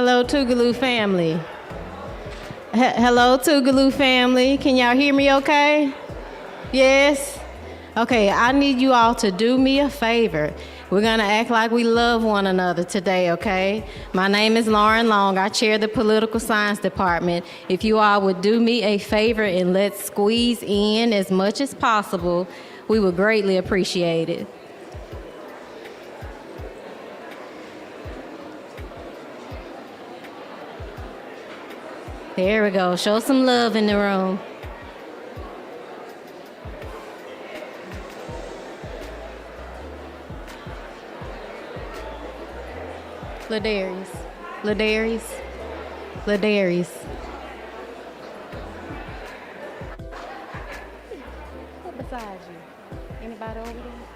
Hello, Tougaloo family. Hello, Tougaloo family. Can y'all hear me okay? Yes? Okay, I need you all to do me a favor. We're gonna act like we love one another today, okay? My name is Lauren Long. I chair the political science department. If you all would do me a favor and let's squeeze in as much as possible, we would greatly appreciate it. There we go. Show some love in the room. Ladarius. Who beside you? Anybody over there?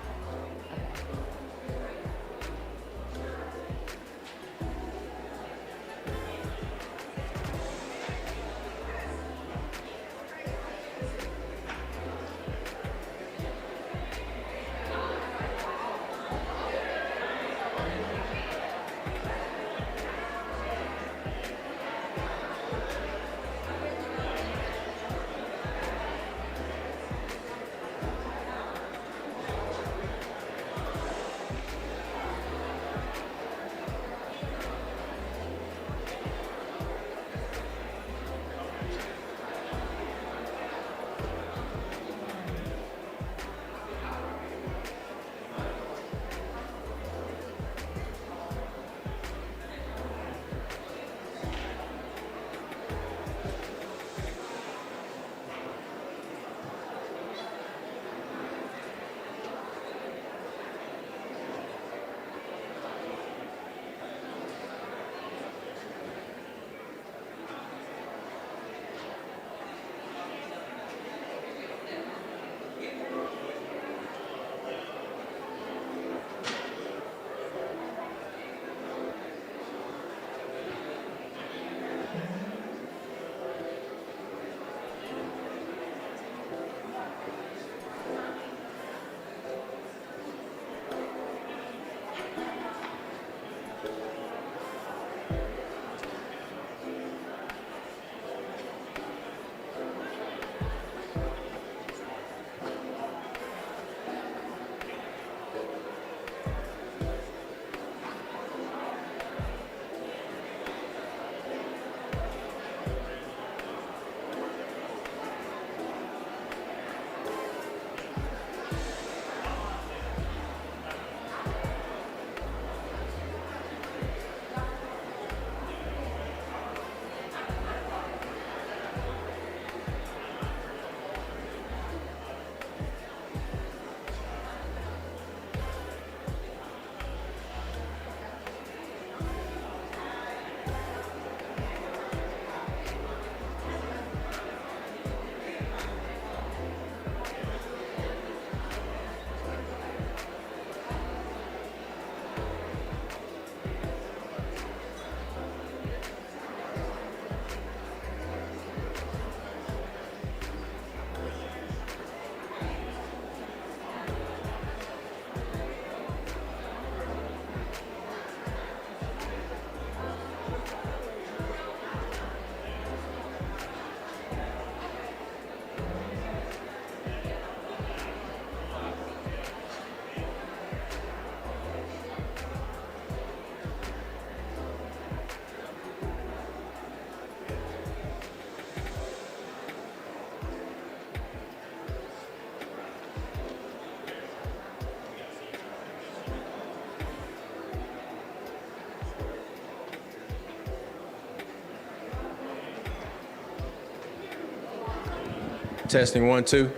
Testing 1 2.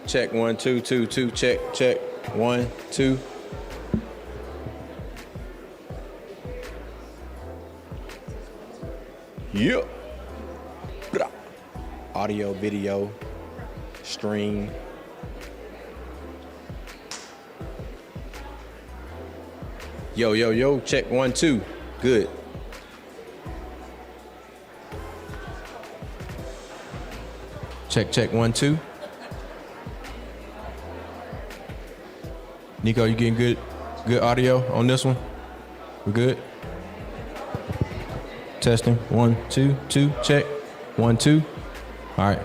Check 1 2 2 2. Check 1 2. Yep. Audio, video, stream. Yo. Check 1 2. Good. Check 1 2. Nico, you getting good audio on this one? We good? Testing. 1, 2, 2. Check. 1, 2. All right.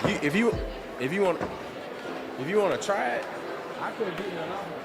If you want to try it, I could get it on.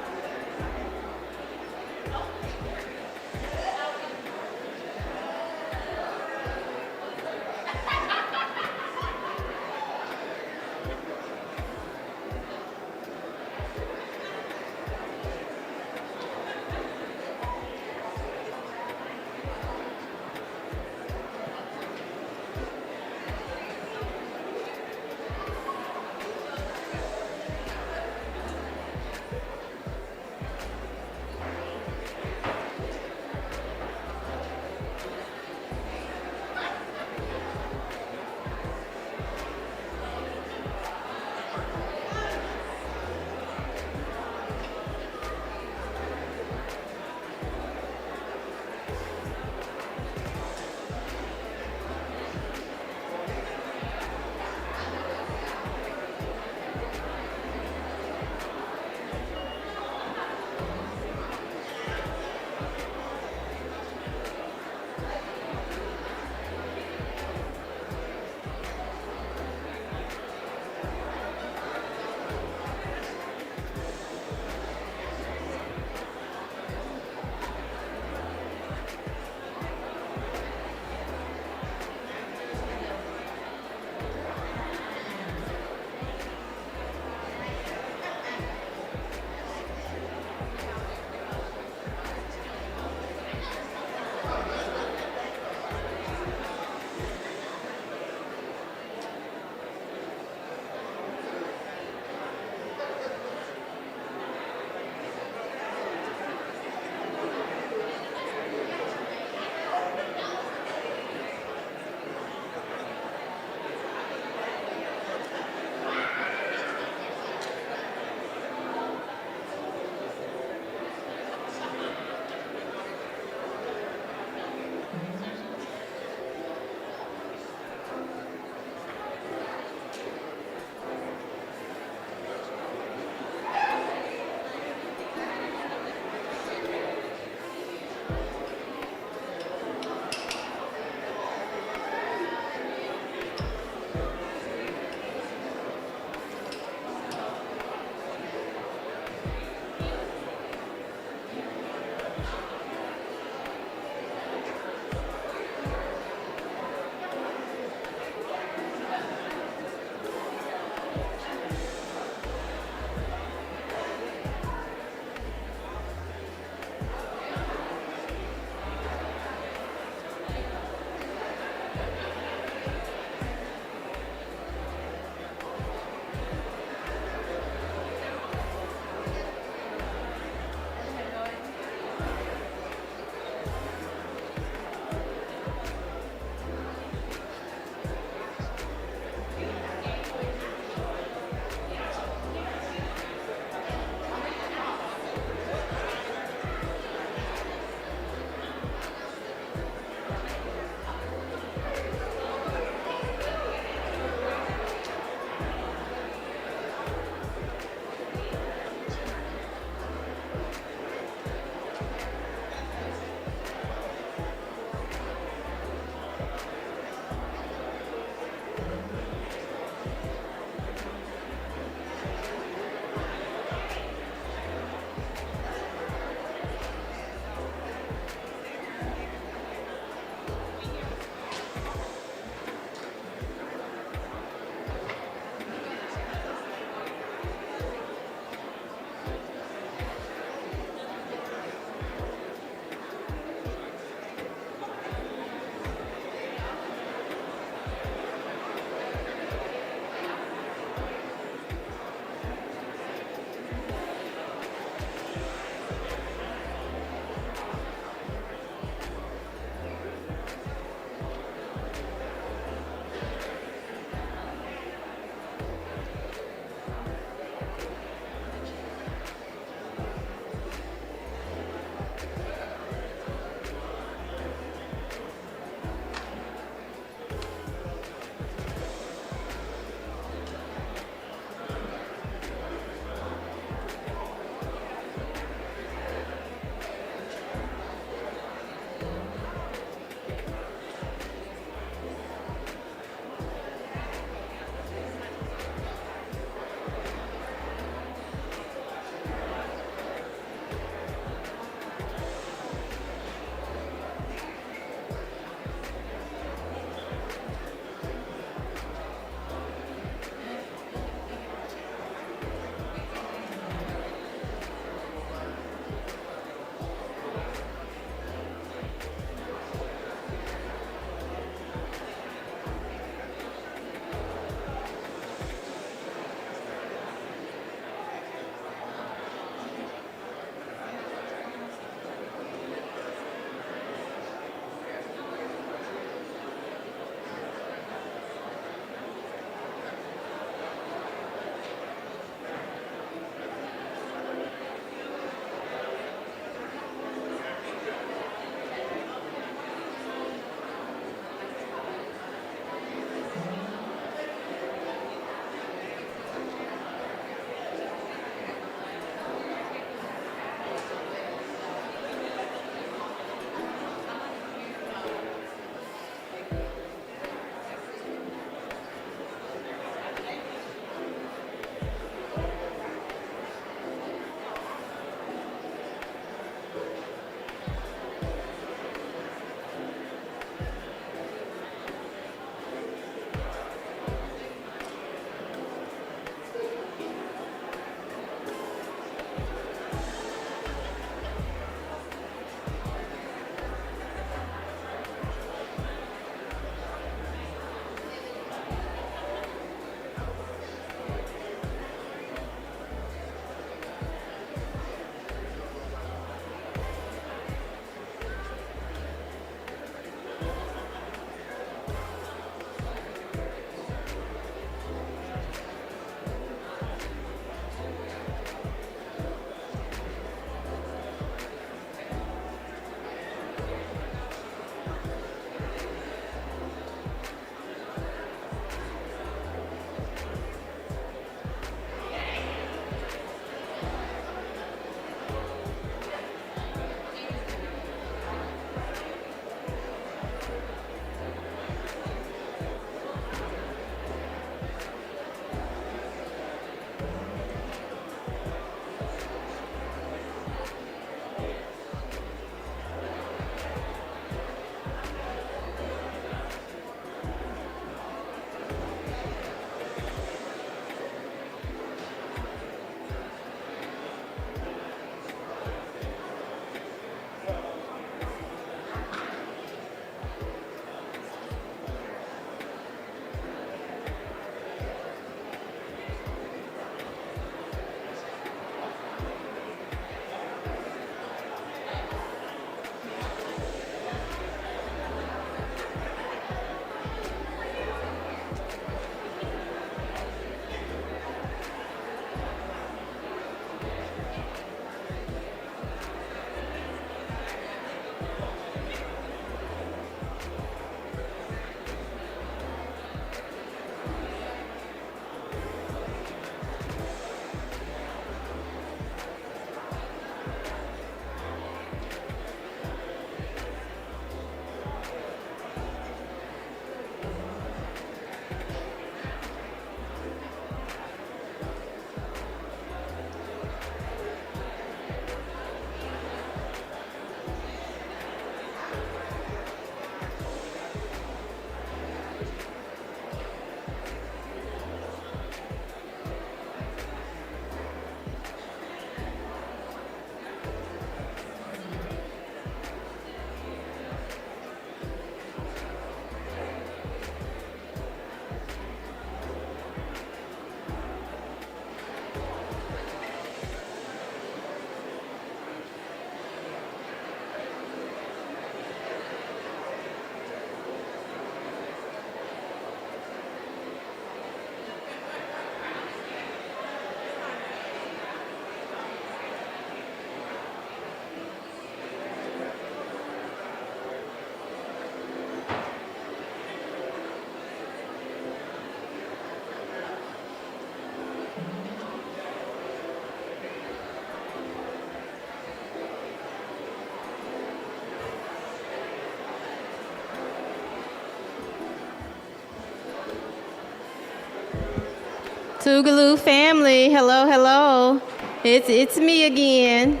Tougaloo family, hello, hello. It's me again.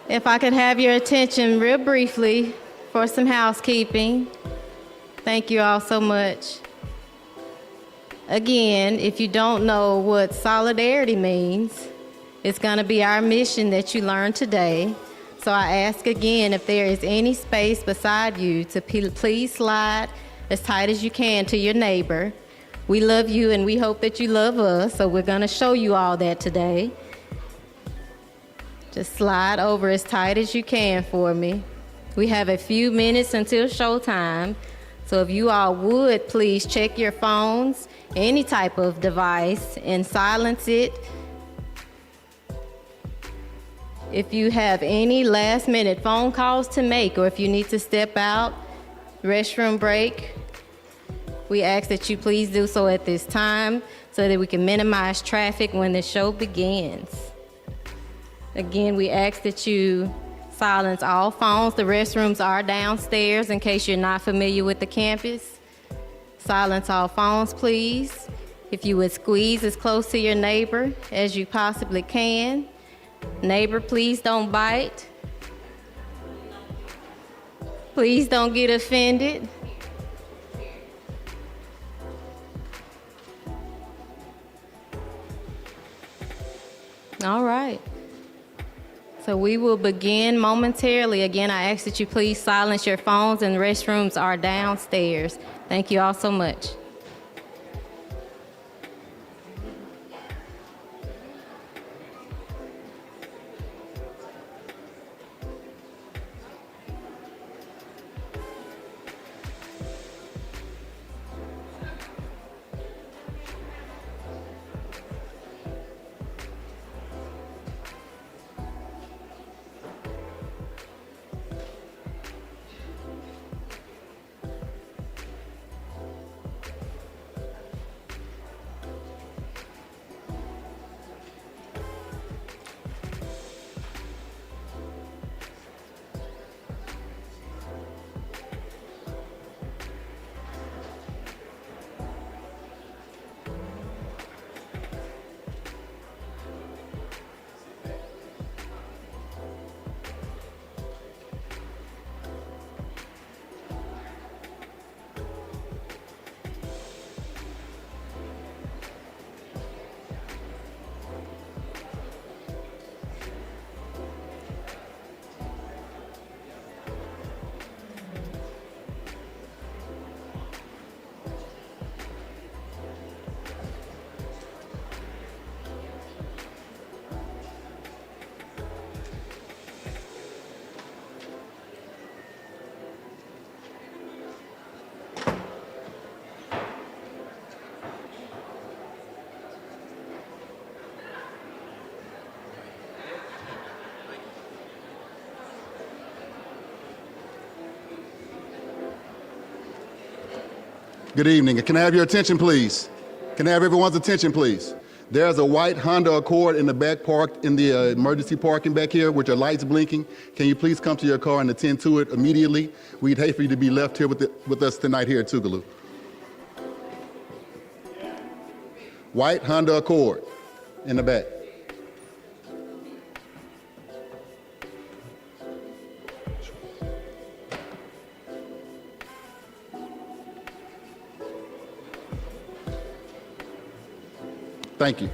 If I could have your attention real briefly for some housekeeping. Thank you all so much. Again, if you don't know what solidarity means, it's going to be our mission that you learn today. So I ask again if there is any space beside you to please slide as tight as you can to your neighbor. We love you and we hope that you love us, so we're going to show you all that today. Just slide over as tight as you can for me. We have a few minutes until showtime, so if you all would please check your phones, any type of device, and silence it. If you have any last-minute phone calls to make, or if you need to step out, restroom break, we ask that you please do so at this time so that we can minimize traffic when the show begins. Again, we ask that you silence all phones. The restrooms are downstairs in case you're not familiar with the campus. Silence all phones, please. If you would squeeze as close to your neighbor as you possibly can. Neighbor, please don't bite. Please don't get offended. All right. So we will begin momentarily. Again, I ask that you please silence your phones, and the restrooms are downstairs. Thank you all so much. Good evening. Can I have your attention, please? Can I have everyone's attention, please? There's a white Honda Accord in the back parked in the emergency parking back here with your lights blinking. Can you please come to your car and attend to it immediately? We'd hate for you to be left here with us tonight here at Tougaloo. White Honda Accord in the back. Thank you.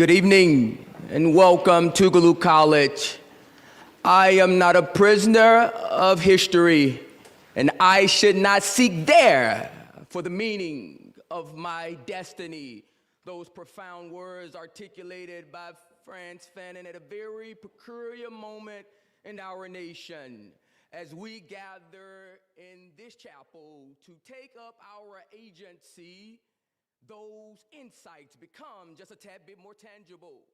Good evening and welcome to Tougaloo College. I am not a prisoner of history, and I should not seek there for the meaning of my destiny. Those profound words articulated by Frantz Fanon at a very peculiar moment in our nation as we gather in this chapel to take up our agency. Those insights become just a tad bit more tangible.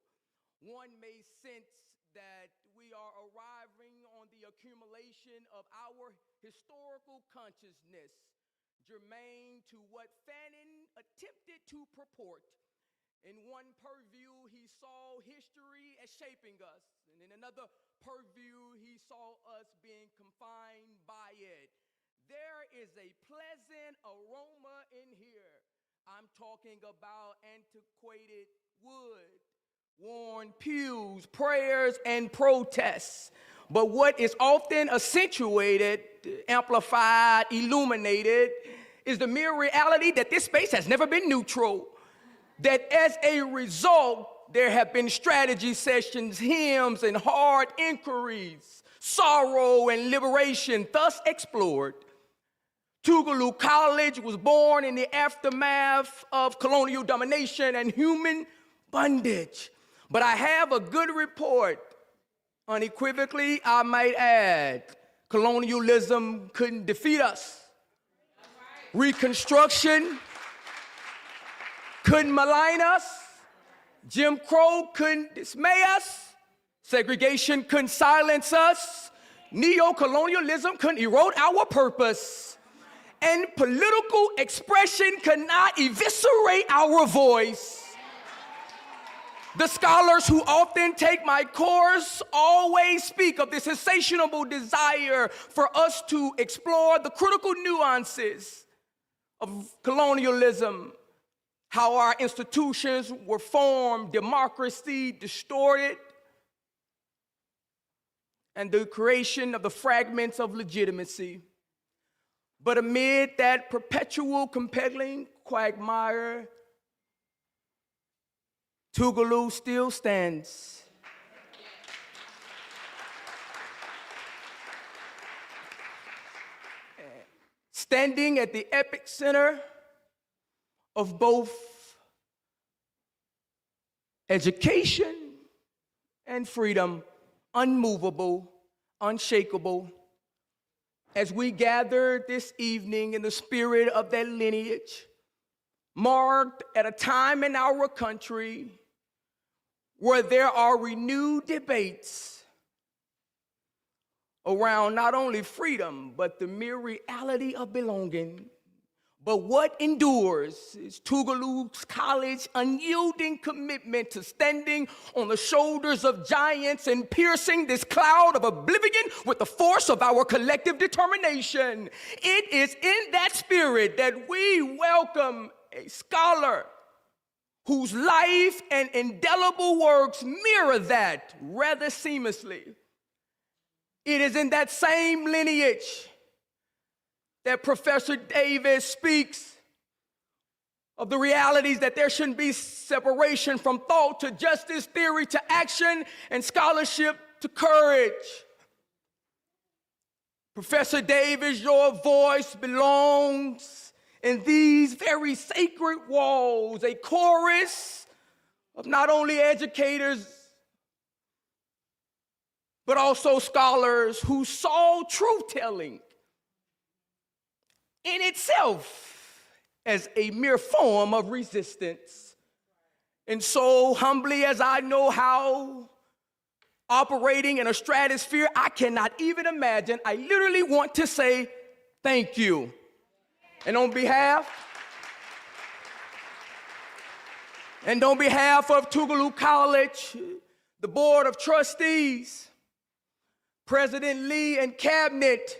One may sense that we are arriving on the accumulation of our historical consciousness, germane to what Fanon attempted to purport. In one purview, he saw history as shaping us, and in another purview, he saw us being confined by it. There is a pleasant aroma in here. I'm talking about antiquated wood, worn pews, prayers, and protests. But what is often accentuated, amplified, illuminated, is the mere reality that this space has never been neutral. That as a result, there have been strategy sessions, hymns, and hard inquiries, sorrow and liberation thus explored. Tougaloo College was born in the aftermath of colonial domination and human bondage. But I have a good report. Unequivocally, I might add, colonialism couldn't defeat us. Reconstruction couldn't malign us. Jim Crow couldn't dismay us. Segregation couldn't silence us. Neo-colonialism couldn't erode our purpose. And political expression could not eviscerate our voice. The scholars who often take my course always speak of this insatiable desire for us to explore the critical nuances of colonialism, how our institutions were formed, democracy distorted, and the creation of the fragments of legitimacy. But amid that perpetual compelling quagmire, Tougaloo still stands. Standing at the epicenter of both education and freedom, unmovable, unshakable, as we gather this evening in the spirit of that lineage, marked at a time in our country where there are renewed debates around not only freedom, but the mere reality of belonging. But what endures is Tougaloo College's unyielding commitment to standing on the shoulders of giants and piercing this cloud of oblivion with the force of our collective determination. It is in that spirit that we welcome a scholar whose life and indelible works mirror that rather seamlessly. It is in that same lineage that Professor Davis speaks of the realities that there shouldn't be separation from thought to justice, theory to action, and scholarship to courage. Professor Davis, your voice belongs in these very sacred walls, a chorus of not only educators, but also scholars who saw truth-telling in itself as a mere form of resistance. And so humbly as I know how, operating in a stratosphere I cannot even imagine, I literally want to say thank you. And on behalf of Tougaloo College, the Board of Trustees, President Lee and Cabinet,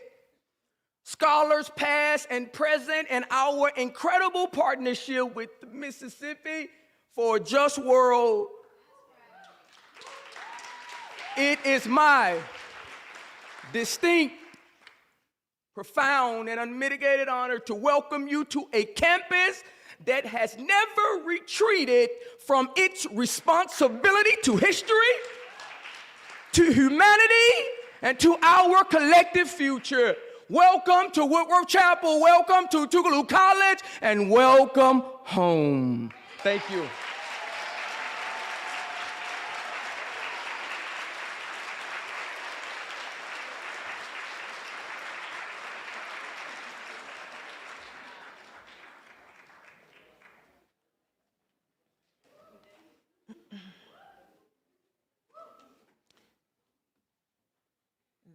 scholars past and present, and our incredible partnership with Mississippi for a Just World, it is my distinct, profound, and unmitigated honor to welcome you to a campus that has never retreated from its responsibility to history, to humanity, and to our collective future. Welcome to Woodworth Chapel, welcome to Tougaloo College, and welcome home. Thank you.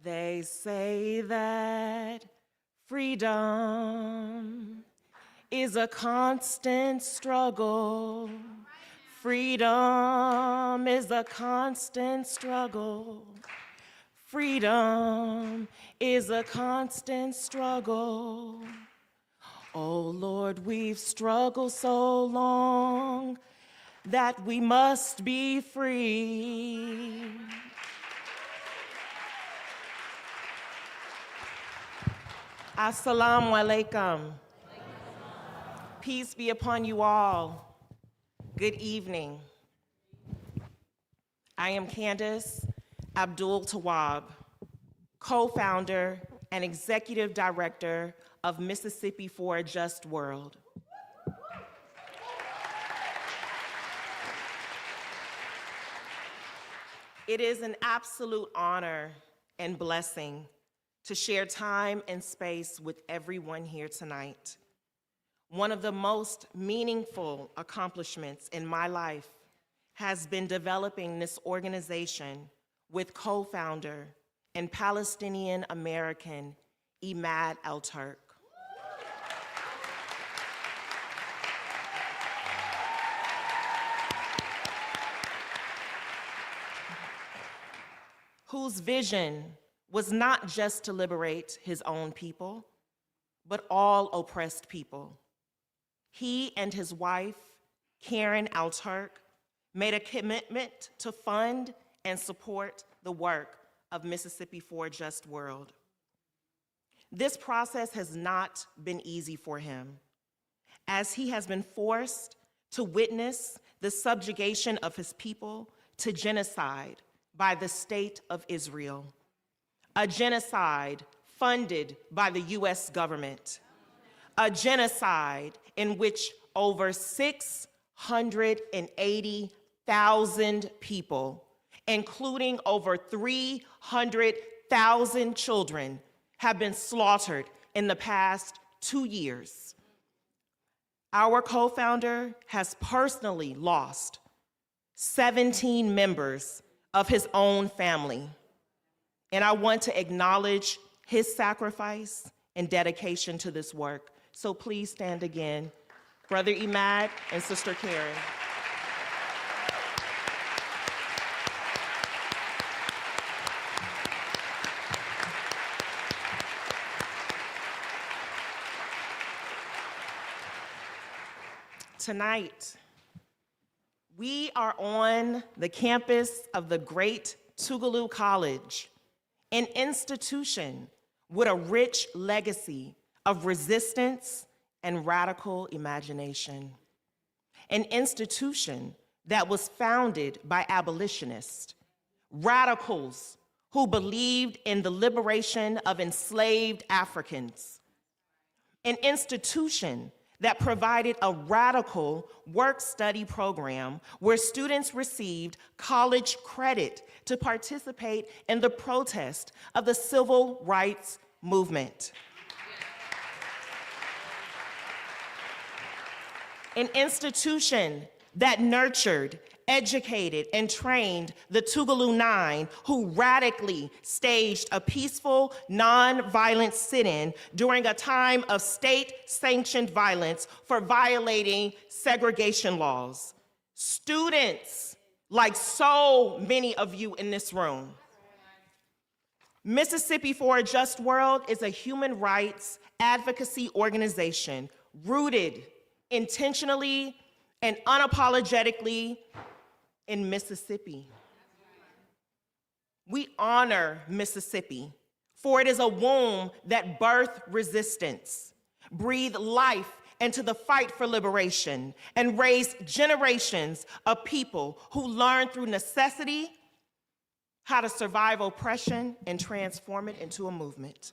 They say that freedom is a constant struggle. Freedom is a constant struggle. Freedom is a constant struggle. Oh Lord, we've struggled so long that we must be free. Assalamu alaikum. Peace be upon you all. Good evening. I am Candace Abdul Tawwab, co-founder and executive director of Mississippi for a Just World. It is an absolute honor and blessing to share time and space with everyone here tonight. One of the most meaningful accomplishments in my life has been developing this organization with co-founder and Palestinian American Imad Al-Turk. Whose vision was not just to liberate his own people, but all oppressed people. He and his wife, Karen Al-Turk, made a commitment to fund and support the work of Mississippi for a Just World. This process has not been easy for him, as he has been forced to witness the subjugation of his people to genocide by the State of Israel. A genocide funded by the US government, a genocide in which over 680,000 people, including over 300,000 children, have been slaughtered in the past 2 years. Our co-founder has personally lost 17 members of his own family. And I want to acknowledge his sacrifice and dedication to this work. So please stand again, Brother Imad and Sister Karen. Tonight, we are on the campus of the great Tougaloo College, an institution with a rich legacy of resistance and radical imagination. An institution that was founded by abolitionists, radicals who believed in the liberation of enslaved Africans. An institution that provided a radical work-study program where students received college credit to participate in the protest of the civil rights movement. An institution that nurtured, educated, and trained the Tougaloo Nine, who radically staged a peaceful, non-violent sit-in during a time of state-sanctioned violence for violating segregation laws. Students, like so many of you in this room. Mississippi for a Just World is a human rights advocacy organization rooted intentionally and unapologetically in Mississippi. We honor Mississippi, for it is a womb that birthed resistance, breathed life into the fight for liberation and raised generations of people who learned through necessity how to survive oppression and transform it into a movement.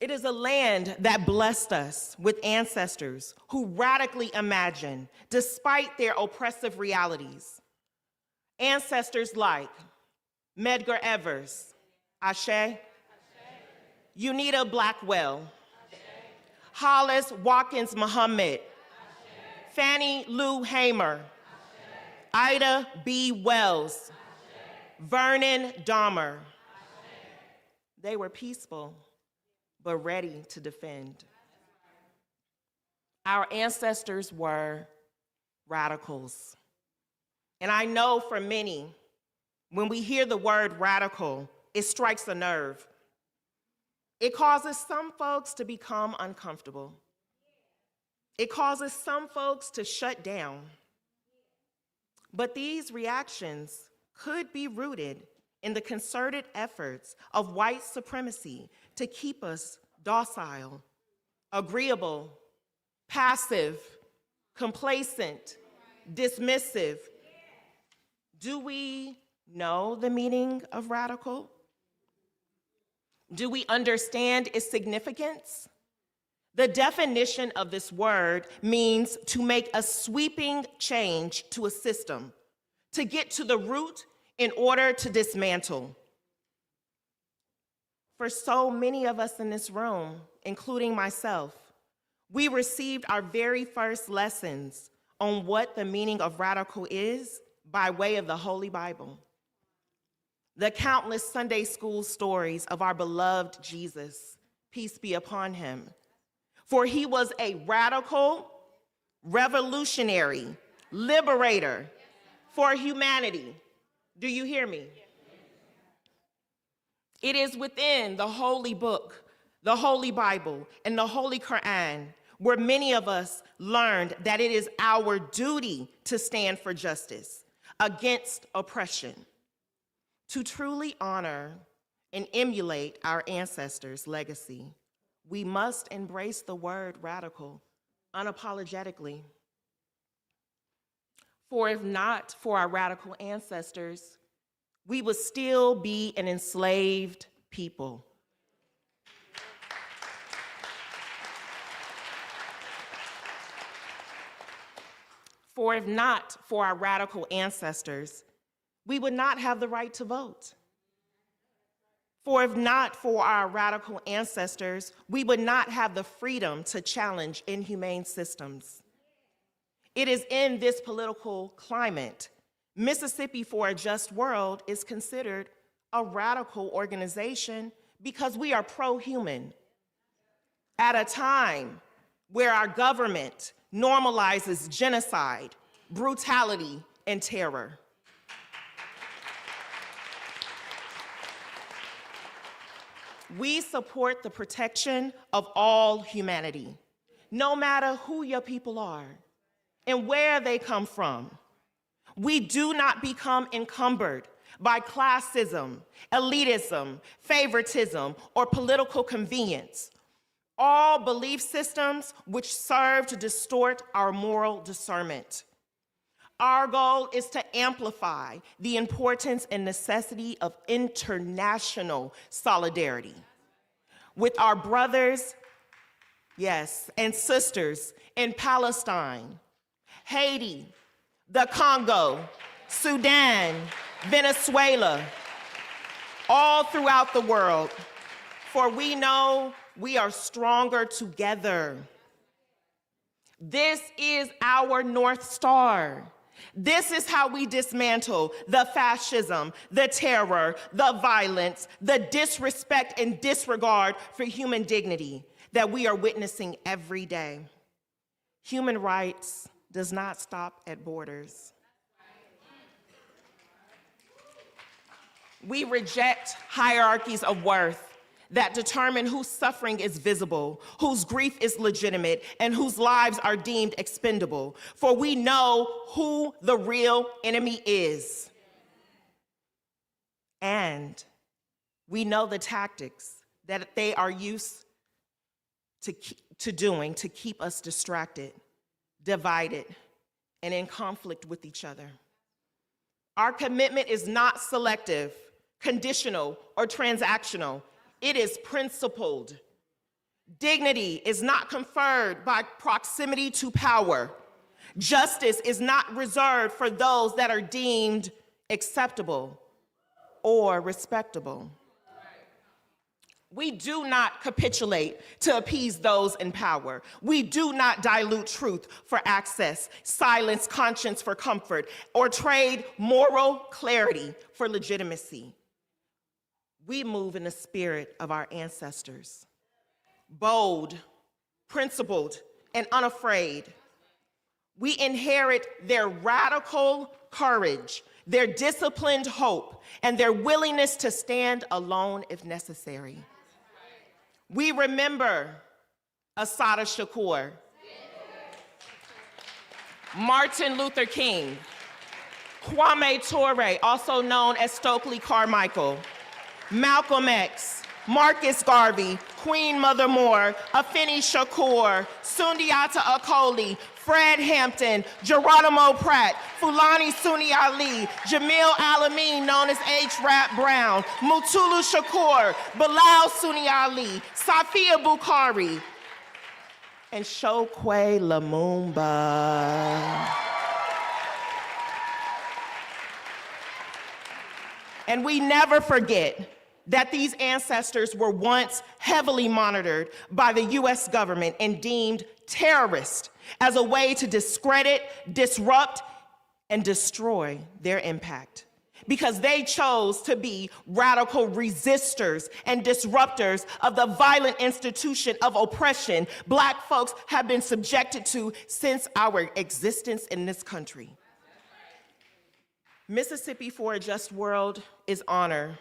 It is a land that blessed us with ancestors who radically imagined, despite their oppressive realities. Ancestors like Medgar Evers, Ashe, Unita Blackwell, Hollis Watkins Muhammad, Fannie Lou Hamer, Ida B. Wells, Vernon Dahmer. They were peaceful, but ready to defend. Our ancestors were radicals. And I know for many, when we hear the word radical, it strikes a nerve. It causes some folks to become uncomfortable. It causes some folks to shut down. But these reactions could be rooted in the concerted efforts of white supremacy to keep us docile, agreeable, passive, complacent, dismissive. Do we know the meaning of radical? Do we understand its significance? The definition of this word means to make a sweeping change to a system, to get to the root in order to dismantle. For so many of us in this room, including myself, we received our very first lessons on what the meaning of radical is by way of the Holy Bible. The countless Sunday school stories of our beloved Jesus, peace be upon him. For he was a radical, revolutionary, liberator for humanity. Do you hear me? It is within the holy book, the Holy Bible, and the Holy Quran where many of us learned that it is our duty to stand for justice against oppression. To truly honor and emulate our ancestors' legacy, we must embrace the word radical unapologetically. For if not for our radical ancestors, we would still be an enslaved people. For if not for our radical ancestors, we would not have the right to vote. For if not for our radical ancestors, we would not have the freedom to challenge inhumane systems. It is in this political climate, Mississippi for a Just World is considered a radical organization because we are pro-human. At a time where our government normalizes genocide, brutality, and terror. We support the protection of all humanity, no matter who your people are and where they come from. We do not become encumbered by classism, elitism, favoritism, or political convenience, all belief systems which serve to distort our moral discernment. Our goal is to amplify the importance and necessity of international solidarity with our brothers, yes, and sisters in Palestine, Haiti, the Congo, Sudan, Venezuela, all throughout the world, for we know we are stronger together. This is our North Star. This is how we dismantle the fascism, the terror, the violence, the disrespect and disregard for human dignity that we are witnessing every day. Human rights does not stop at borders. We reject hierarchies of worth that determine whose suffering is visible, whose grief is legitimate, and whose lives are deemed expendable. For we know who the real enemy is. And we know the tactics that they are used to keep us distracted, divided, and in conflict with each other. Our commitment is not selective, conditional, or transactional. It is principled. Dignity is not conferred by proximity to power. Justice is not reserved for those that are deemed acceptable or respectable. We do not capitulate to appease those in power. We do not dilute truth for access, silence conscience for comfort, or trade moral clarity for legitimacy. We move in the spirit of our ancestors, bold, principled, and unafraid. We inherit their radical courage, their disciplined hope, and their willingness to stand alone if necessary. We remember Assata Shakur, Martin Luther King, Kwame Ture, also known as Stokely Carmichael, Malcolm X, Marcus Garvey, Queen Mother Moore, Afeni Shakur, Sundiata Acoli, Fred Hampton, Geronimo Pratt, Fulani Suni Ali, Jamil Alameen, known as H. Rap Brown, Mutulu Shakur, Bilal Suni Ali, Safia Bukhari, and Chokwe Lumumba. And we never forget that these ancestors were once heavily monitored by the US government and deemed terrorist as a way to discredit, disrupt, and destroy their impact. Because they chose to be radical resistors and disruptors of the violent institution of oppression Black folks have been subjected to since our existence in this country. Mississippi for a Just World is honored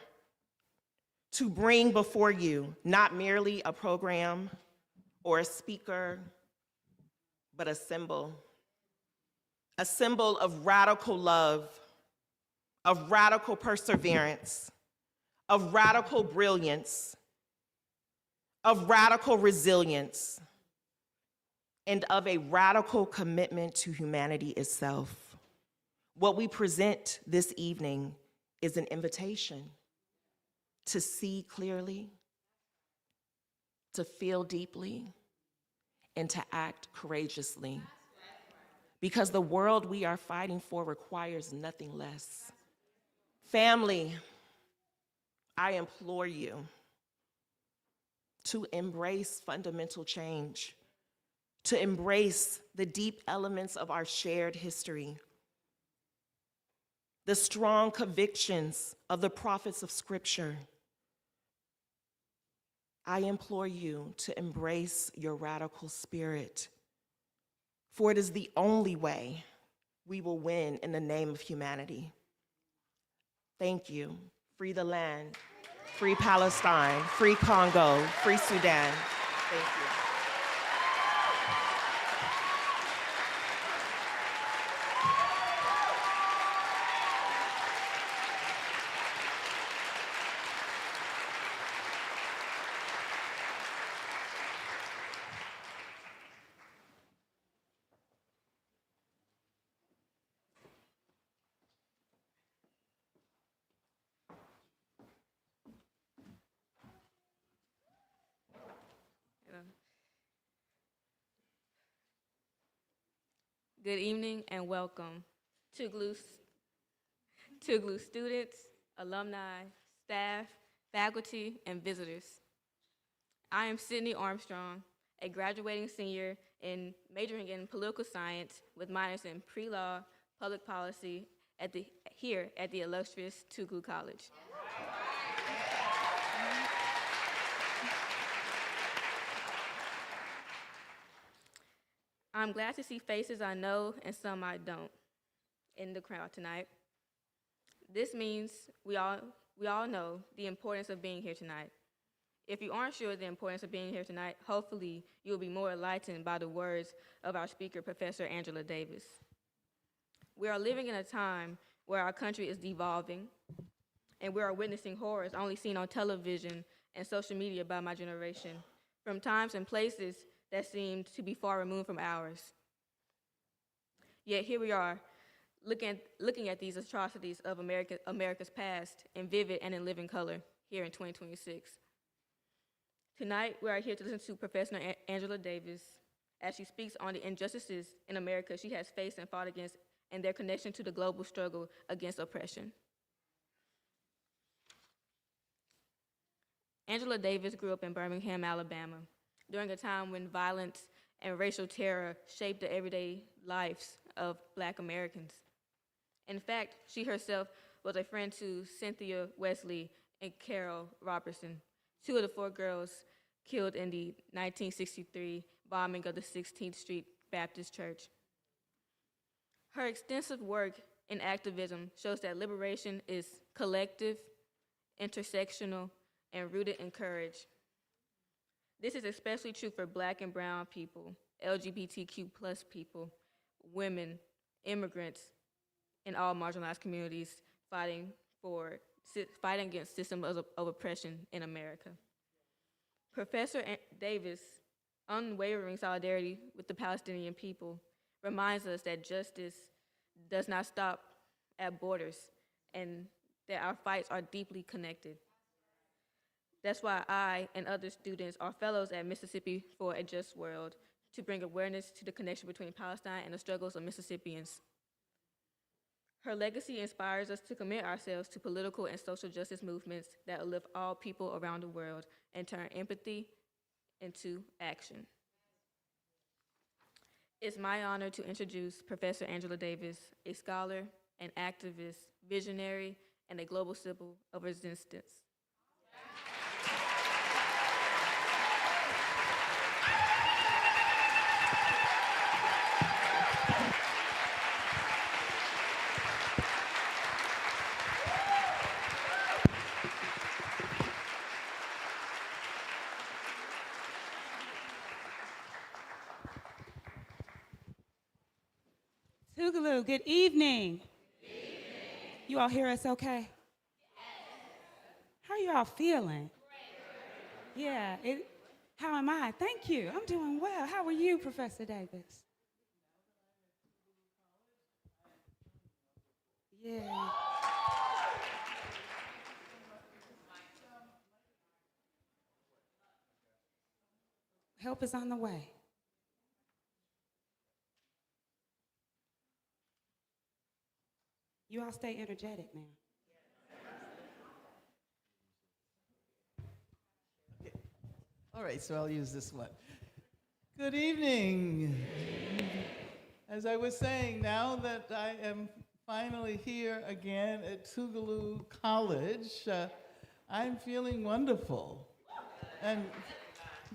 to bring before you not merely a program or a speaker, but a symbol of radical love, of radical perseverance, of radical brilliance, of radical resilience, and of a radical commitment to humanity itself. What we present this evening is an invitation to see clearly, to feel deeply, and to act courageously. Because the world we are fighting for requires nothing less. Family, I implore you to embrace fundamental change, to embrace the deep elements of our shared history, the strong convictions of the prophets of Scripture. I implore you to embrace your radical spirit, for it is the only way we will win in the name of humanity. Thank you. Free the land, free Palestine, free Congo, free Sudan. Thank you. Good evening and welcome, Tougaloo students, alumni, staff, faculty, and visitors. I am Sydney Armstrong, a graduating senior majoring in political science with minors in pre-law, public policy here at the illustrious Tougaloo College. I'm glad to see faces I know and some I don't in the crowd tonight. This means we all know the importance of being here tonight. If you aren't sure of the importance of being here tonight, hopefully you'll be more enlightened by the words of our speaker, Professor Angela Davis. We are living in a time where our country is devolving, and we are witnessing horrors only seen on television and social media by my generation, from times and places that seemed to be far removed from ours. Yet here we are, looking at these atrocities of America's past in vivid and in living color here in 2026. Tonight, we are here to listen to Professor Angela Davis as she speaks on the injustices in America she has faced and fought against and their connection to the global struggle against oppression. Angela Davis grew up in Birmingham, Alabama, during a time when violence and racial terror shaped the everyday lives of Black Americans. In fact, she herself was a friend to Cynthia Wesley and Carol Robertson, two of the 4 girls killed in the 1963 bombing of the 16th Street Baptist Church. Her extensive work in activism shows that liberation is collective, intersectional, and rooted in courage. This is especially true for Black and brown people, LGBTQ+ people, women, immigrants, and all marginalized communities fighting against systems of oppression in America. Professor Davis' unwavering solidarity with the Palestinian people reminds us that justice does not stop at borders and that our fights are deeply connected. That's why I and other students are fellows at Mississippi for a Just World, to bring awareness to the connection between Palestine and the struggles of Mississippians. Her legacy inspires us to commit ourselves to political and social justice movements that uplift all people around the world and turn empathy into action. It's my honor to introduce Professor Angela Davis, a scholar, an activist, visionary, and a global symbol of resistance. Tougaloo, good evening. You all hear us okay? Yes. How are you all feeling? Yeah, how am I? Thank you, I'm doing well. How are you, Professor Davis? Yeah. Help is on the way. You all stay energetic now. Okay. All right, so I'll use this one. Good evening. As I was saying, now that I am finally here again at Tougaloo College, I'm feeling wonderful. And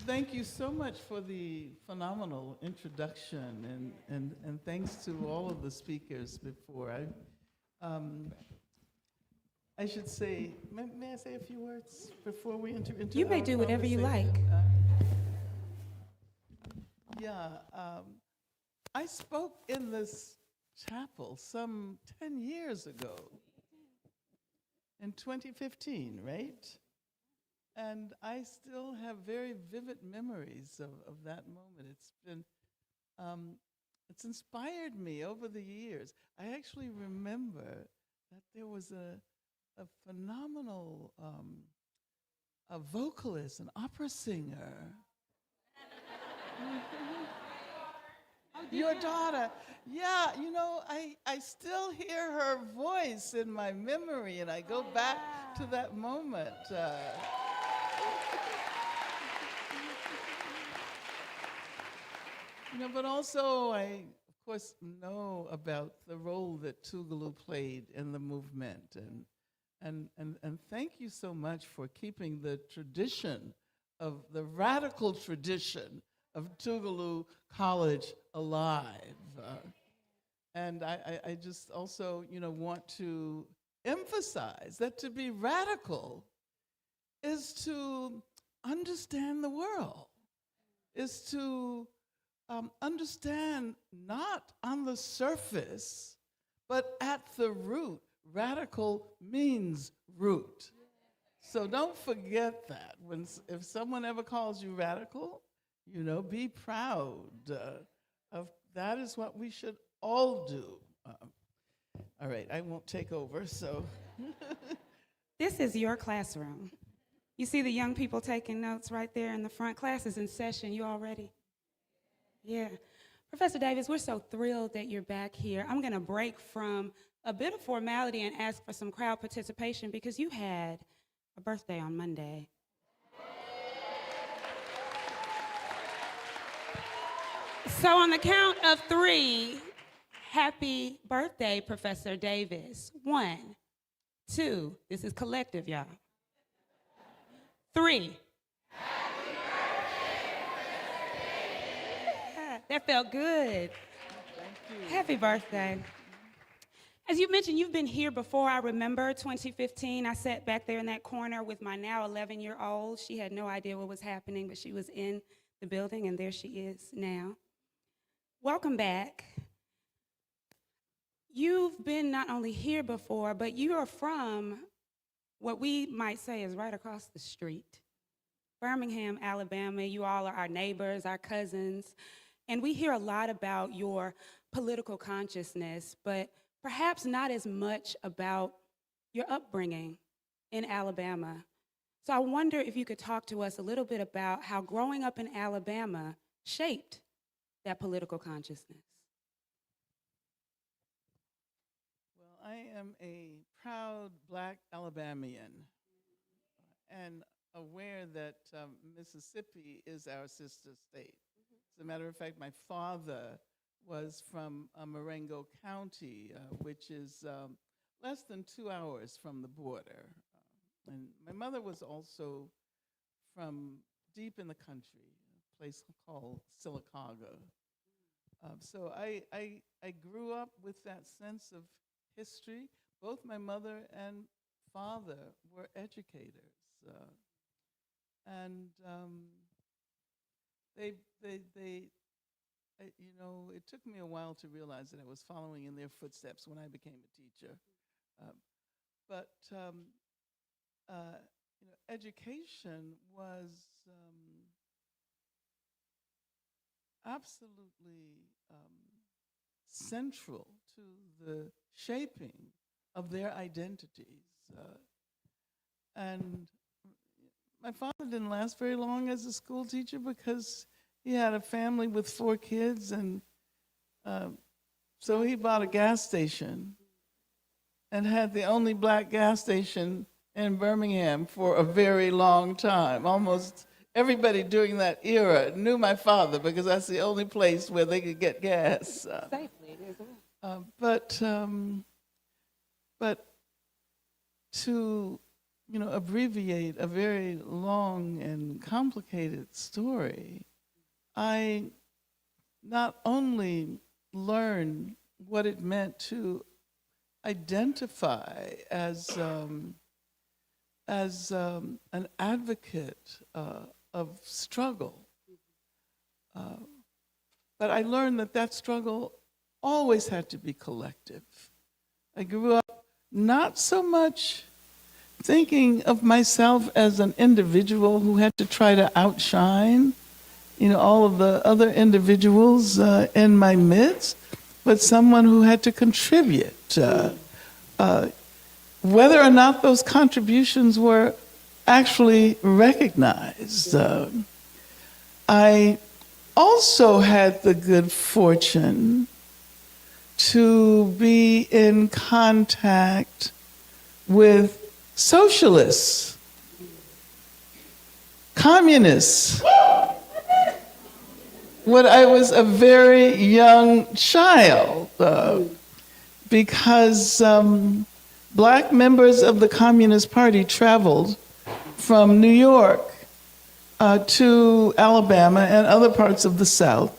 thank you so much for the phenomenal introduction, and thanks to all of the speakers before. I should say, may I say a few words before we enter into You may our do whatever you like. I spoke in this chapel some 10 years ago, in 2015, right? And I still have very vivid memories of that moment. It's been, it's inspired me over the years. I actually remember that there was a phenomenal a vocalist, an opera singer. Your daughter. Yeah, you know, I still hear her voice in my memory, and I go back to that moment. You know, but also I, of course, know about the role that Tougaloo played in the movement, and thank you so much for keeping the tradition of the radical tradition of Tougaloo College alive. And I just also, you know, want to emphasize that to be radical is to understand the world, is to understand not on the surface, but at the root. Radical means root. So don't forget that. If someone ever calls you radical, be proud of that. Is what we should all do. All right, I won't take over, so. This is your classroom. You see the young people taking notes right there in the front. Class is in session. You all ready? Yeah. Professor Davis, we're so thrilled that you're back here. I'm going to break from a bit of formality and ask for some crowd participation because you had a birthday on Monday. So on the count of 3, happy birthday, Professor Davis. 1, 2, this is collective, y'all. 3. Happy birthday, Professor Davis. Yeah, that felt good. Thank you. Happy birthday. As you mentioned, you've been here before. I remember 2015, I sat back there in that corner with my now 11-year-old. She had no idea what was happening, but she was in the building, and there she is now. Welcome back. You've been not only here before, but you are from what we might say is right across the street. Birmingham, Alabama. You all are our neighbors, our cousins, and we hear a lot about your political consciousness, but perhaps not as much about your upbringing in Alabama. So I wonder if you could talk to us a little bit about how growing up in Alabama shaped that political consciousness. Well, I am a proud Black Alabamian and aware that Mississippi is our sister state. As a matter of fact, my father was from Marengo County, which is less than 2 hours from the border. And my mother was also from deep in the country, a place called Sylacauga. So I grew up with that sense of history. Both my mother and father were educators. It took me a while to realize that I was following in their footsteps when I became a teacher. Education was absolutely central to the shaping of their identities. And my father didn't last very long as a school teacher because he had a family with 4 kids, and so he bought a gas station and had the only Black gas station in Birmingham for a very long time. Almost everybody during that era knew my father because that's the only place where they could get gas. Safely, as well. But to abbreviate a very long and complicated story, I not only learned what it meant to identify as an advocate of struggle, but I learned that struggle always had to be collective. I grew up not so much thinking of myself as an individual who had to try to outshine all of the other individuals in my midst, but someone who had to contribute. Whether or not those contributions were actually recognized. I also had the good fortune to be in contact with socialists, communists, when I was a very young child, because Black members of the Communist Party traveled from New York to Alabama and other parts of the South.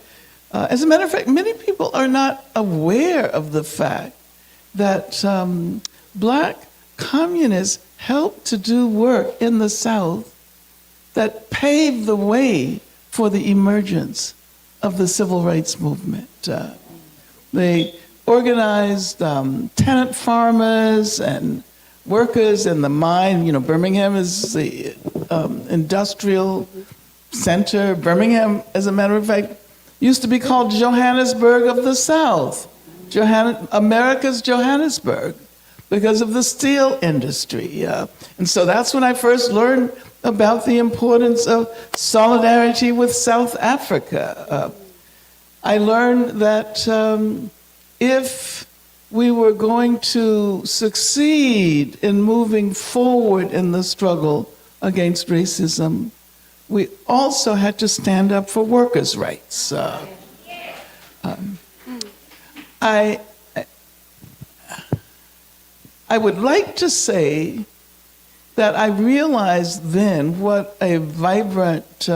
As a matter of fact, many people are not aware of the fact that Black communists helped to do work in the South that paved the way for the emergence of the civil rights movement. They organized tenant farmers and workers in the mine. You know, Birmingham is the industrial center. Birmingham, as a matter of fact, used to be called Johannesburg of the South, America's Johannesburg, because of the steel industry. And so that's when I first learned about the importance of solidarity with South Africa. I learned that if we were going to succeed in moving forward in the struggle against racism, we also had to stand up for workers' rights. I would like to say that I realized then what a vibrant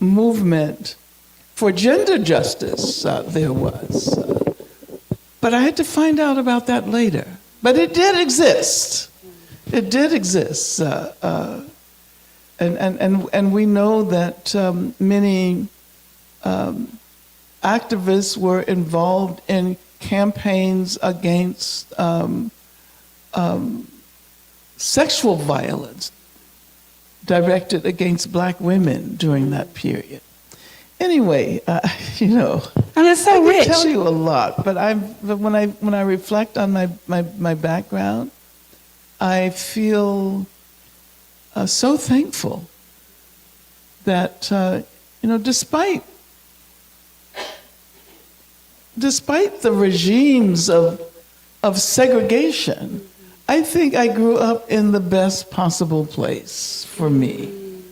movement for gender justice there was. But I had to find out about that later. But it did exist. It did exist. And we know that many activists were involved in campaigns against sexual violence directed against Black women during that period. Anyway, you know, and it's so I rich. can tell you a lot, but when I reflect on my background, I feel so thankful that you know, despite the regimes of segregation, I think I grew up in the best possible place for me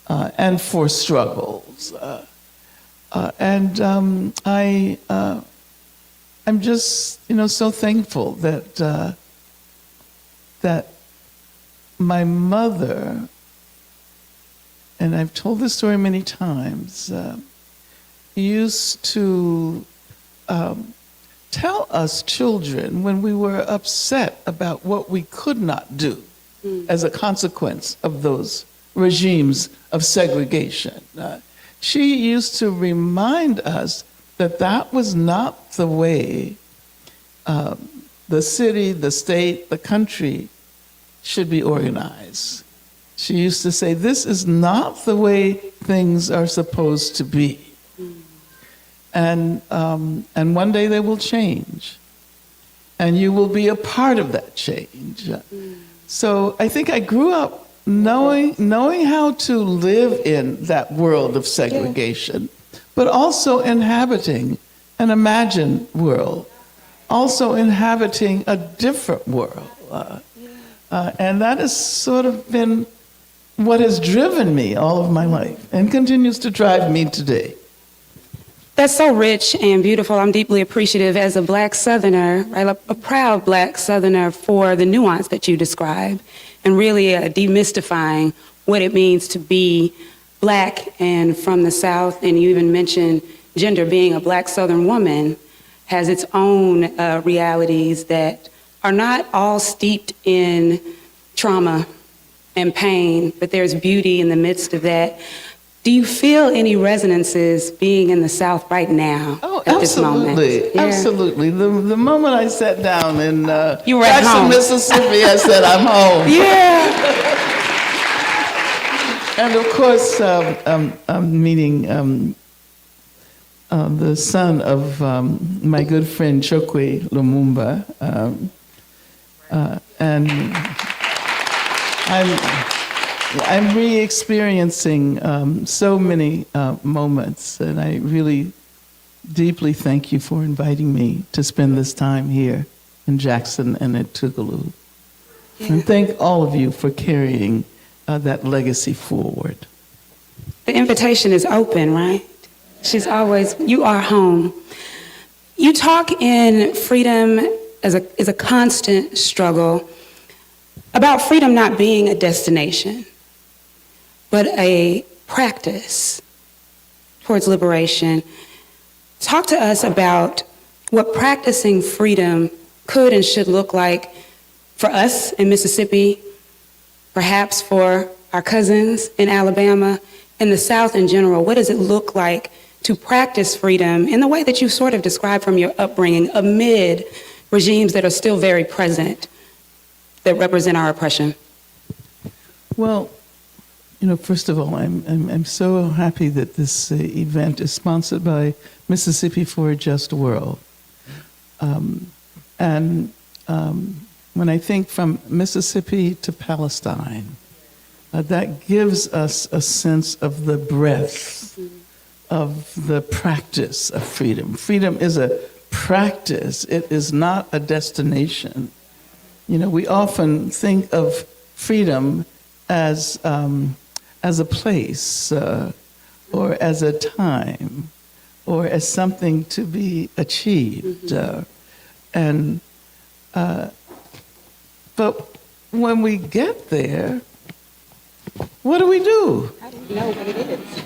and for struggles. I'm just, you know, so thankful that that my mother, and I've told this story many times, used to tell us children when we were upset about what we could not do as a consequence of those regimes of segregation. She used to remind us that that was not the way the city, the state, the country should be organized. She used to say, this is not the way things are supposed to be. And one day they will change. And you will be a part of that change. So I think I grew up knowing how to live in that world of segregation, but also inhabiting an imagined world, also inhabiting a different world. And that has sort of been what has driven me all of my life and continues to drive me today. That's so rich and beautiful. I'm deeply appreciative as a Black Southerner, right, a proud Black Southerner, for the nuance that you describe and really demystifying what it means to be Black and from the South. And you even mentioned gender. Being a Black Southern woman has its own realities that are not all steeped in trauma and pain, but there's beauty in the midst of that. Do you feel any resonances being in the South right now? Oh, at this moment? absolutely, Yeah. absolutely. The moment I sat down in You were at Jackson, home. Mississippi, I said, I'm home. Yeah. And of course, I'm meeting the son of my good friend Tougaloo Lumumba, and I'm re-experiencing so many moments, and I really deeply thank you for inviting me to spend this time here in Jackson and at Tougaloo. Yeah. And thank all of you for carrying that legacy forward. The invitation is open, right? She's always, you are home. You talk in Freedom as a constant struggle about freedom not being a destination, but a practice towards liberation. Talk to us about what practicing freedom could and should look like for us in Mississippi, perhaps for our cousins in Alabama, in the South in general. What does it look like to practice freedom in the way that you sort of described from your upbringing amid regimes that are still very present that represent our oppression? Well, first of all, I'm so happy that this event is sponsored by Mississippi for a Just World. When I think from Mississippi to Palestine, that gives us a sense of the breadth of the practice of freedom. Freedom is a practice. It is not a destination. We often think of freedom as a place or as a time or as something to be achieved. But when we get there, what do we do? How do you know what it is?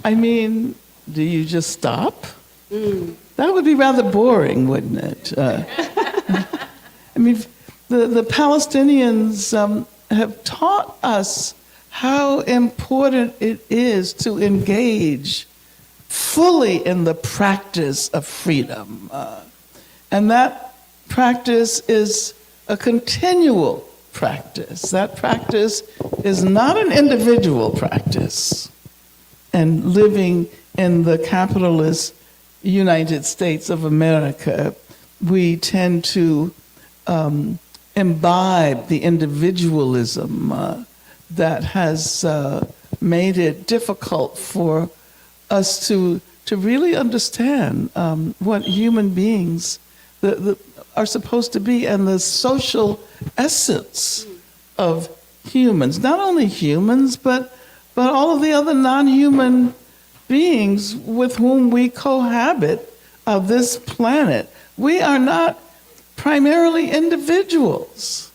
I mean, do you just stop? That would be rather boring, wouldn't it? I mean, the Palestinians have taught us how important it is to engage fully in the practice of freedom. And that practice is a continual practice. That practice is not an individual practice. And living in the capitalist United States of America, we tend to imbibe the individualism that has made it difficult for us to really understand what human beings are supposed to be and the social essence of humans. Not only humans, but all of the other non-human beings with whom we cohabit of this planet. We are not primarily individuals.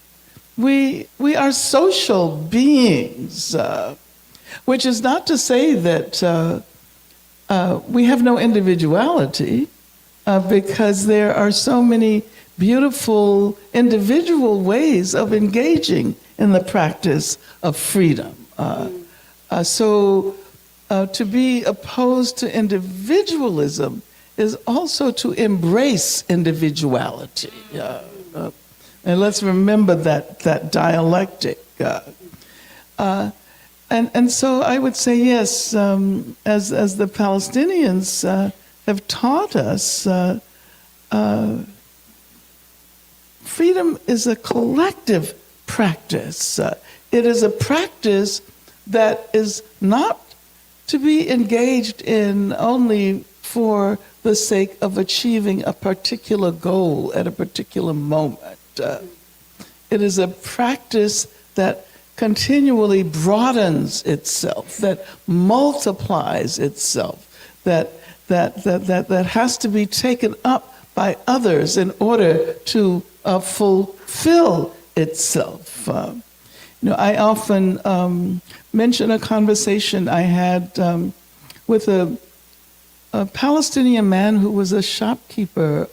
We are social beings, which is not to say that we have no individuality, because there are so many beautiful individual ways of engaging in the practice of freedom. So to be opposed to individualism is also to embrace individuality. And let's remember that dialectic. And so I would say, yes, as the Palestinians have taught us, freedom is a collective practice. It is a practice that is not to be engaged in only for the sake of achieving a particular goal at a particular moment. It is a practice that continually broadens itself, that multiplies itself, that has to be taken up by others in order to fulfill itself. I often mention a conversation I had with a Palestinian man who was a shopkeeper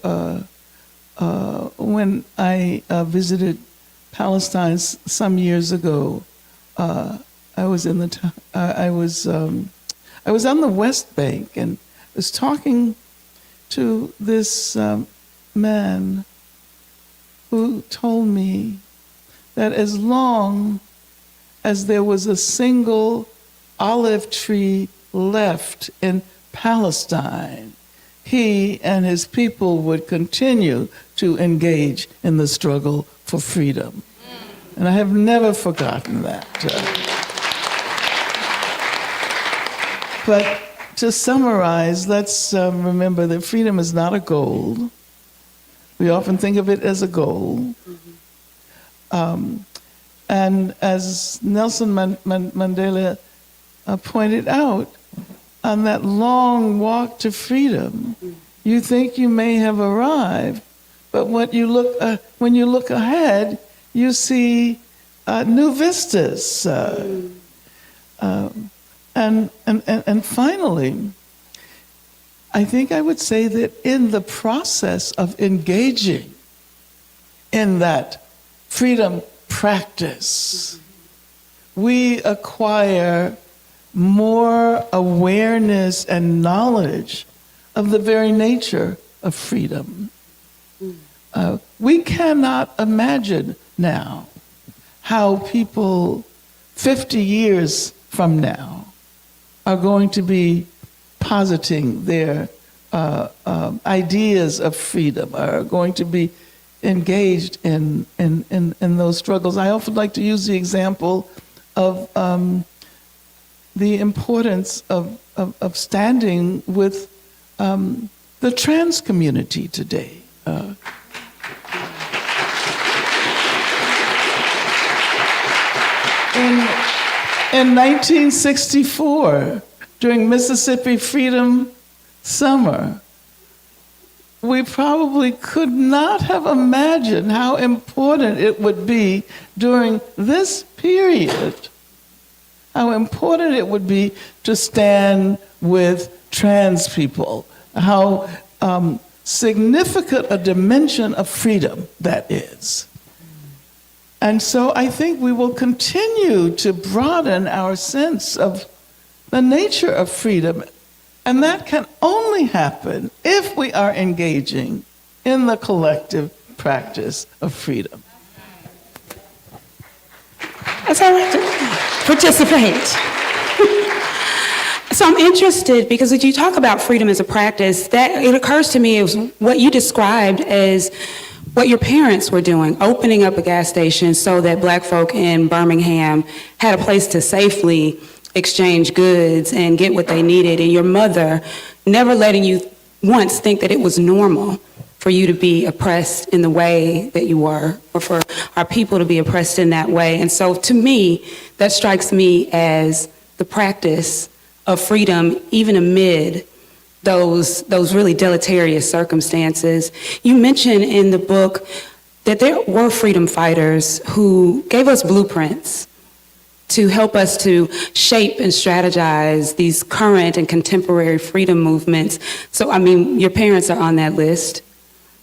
when I visited Palestine some years ago. I was on the West Bank and was talking to this man who told me that as long as there was a single olive tree left in Palestine, he and his people would continue to engage in the struggle for freedom. And I have never forgotten that. But to summarize, let's remember that freedom is not a goal. We often think of it as a goal. And as Nelson Mandela pointed out, on that long walk to freedom, you think you may have arrived, but when you look ahead, you see new vistas. And finally, I think I would say that in the process of engaging in that freedom practice, we acquire more awareness and knowledge of the very nature of freedom. We cannot imagine now how people 50 years from now are going to be positing their ideas of freedom, are going to be engaged in those struggles. I often like to use the example of the importance of standing with the trans community today. In 1964, during Mississippi Freedom Summer, we probably could not have imagined how important it would be during this period, how important it would be to stand with trans people, how significant a dimension of freedom that is. And so I think we will continue to broaden our sense of the nature of freedom. And that can only happen if we are engaging in the collective practice of freedom. That's all right to participate. So I'm interested because as you talk about freedom as a practice, that it occurs to me is what you described as what your parents were doing, opening up a gas station so that Black folk in Birmingham had a place to safely exchange goods and get what they needed, and your mother never letting you once think that it was normal for you to be oppressed in the way that you were, or for our people to be oppressed in that way. And so to me, that strikes me as the practice of freedom, even amid those really deleterious circumstances. You mentioned in the book that there were freedom fighters who gave us blueprints to help us to shape and strategize these current and contemporary freedom movements. So, I mean, your parents are on that list,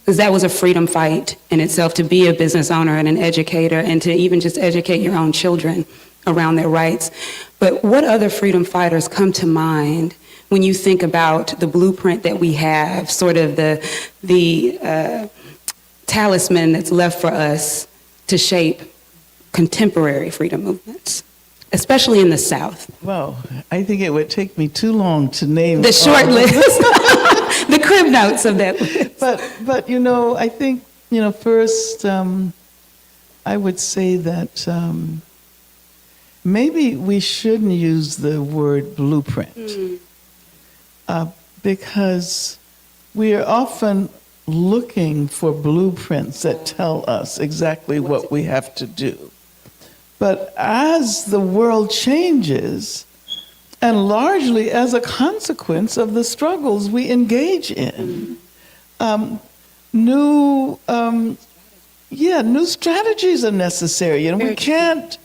because that was a freedom fight in itself, to be a business owner and an educator, and to even just educate your own children around their rights. But what other freedom fighters come to mind when you think about the blueprint that we have, sort of the talisman that's left for us to shape contemporary freedom movements, especially in the South? Well, I think it would take me too long to name the short list, the crib notes of that list. But you know, I think, you know, first I would say that maybe we shouldn't use the word blueprint, because we are often looking for blueprints that tell us exactly what we have to do. But as the world changes, and largely as a consequence of the struggles we engage in, new strategies are necessary, and we can't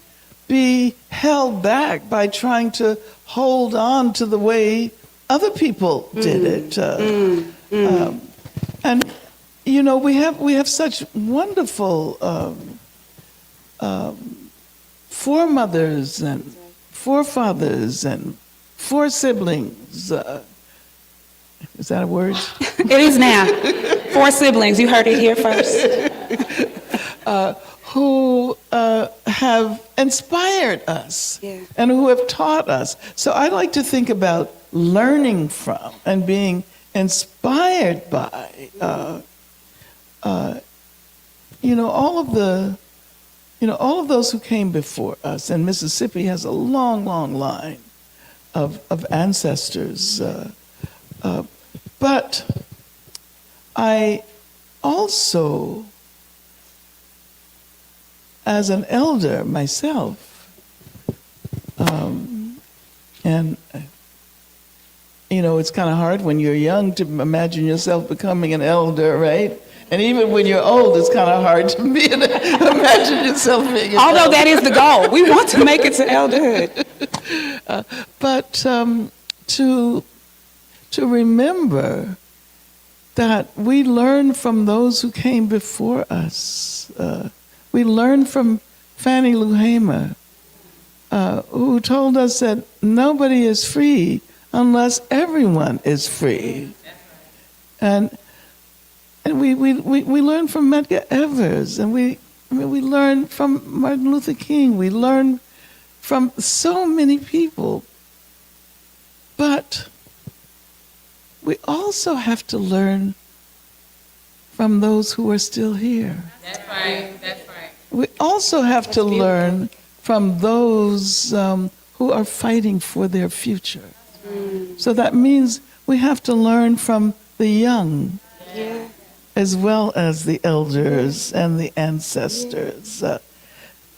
be held back by trying to hold on to the way other people did it. And you know, we have such wonderful foremothers and forefathers and foresiblings. Is that a word? It is now. 4 siblings. You heard it here first. Who have inspired us, Yeah. and who have taught us. So I like to think about learning from and being inspired by, all of those who came before us. And Mississippi has a long, long line of ancestors. But I also, as an elder myself, and it's kind of hard when you're young to imagine yourself becoming an elder, right? And even when you're old, it's kind of hard to imagine yourself being an elder. Although that is the goal. We want to make it to elderhood. But to remember that we learn from those who came before us. We learn from Fannie Lou Hamer, who told us that nobody is free unless everyone is free. And we learn from Medgar Evers, and we learn from Martin Luther King. We learn from so many people. But we also have to learn from those who are still here. That's right. That's right. We also have to learn from those who are fighting for their future. So that means we have to learn from the young, as well as the elders and the ancestors.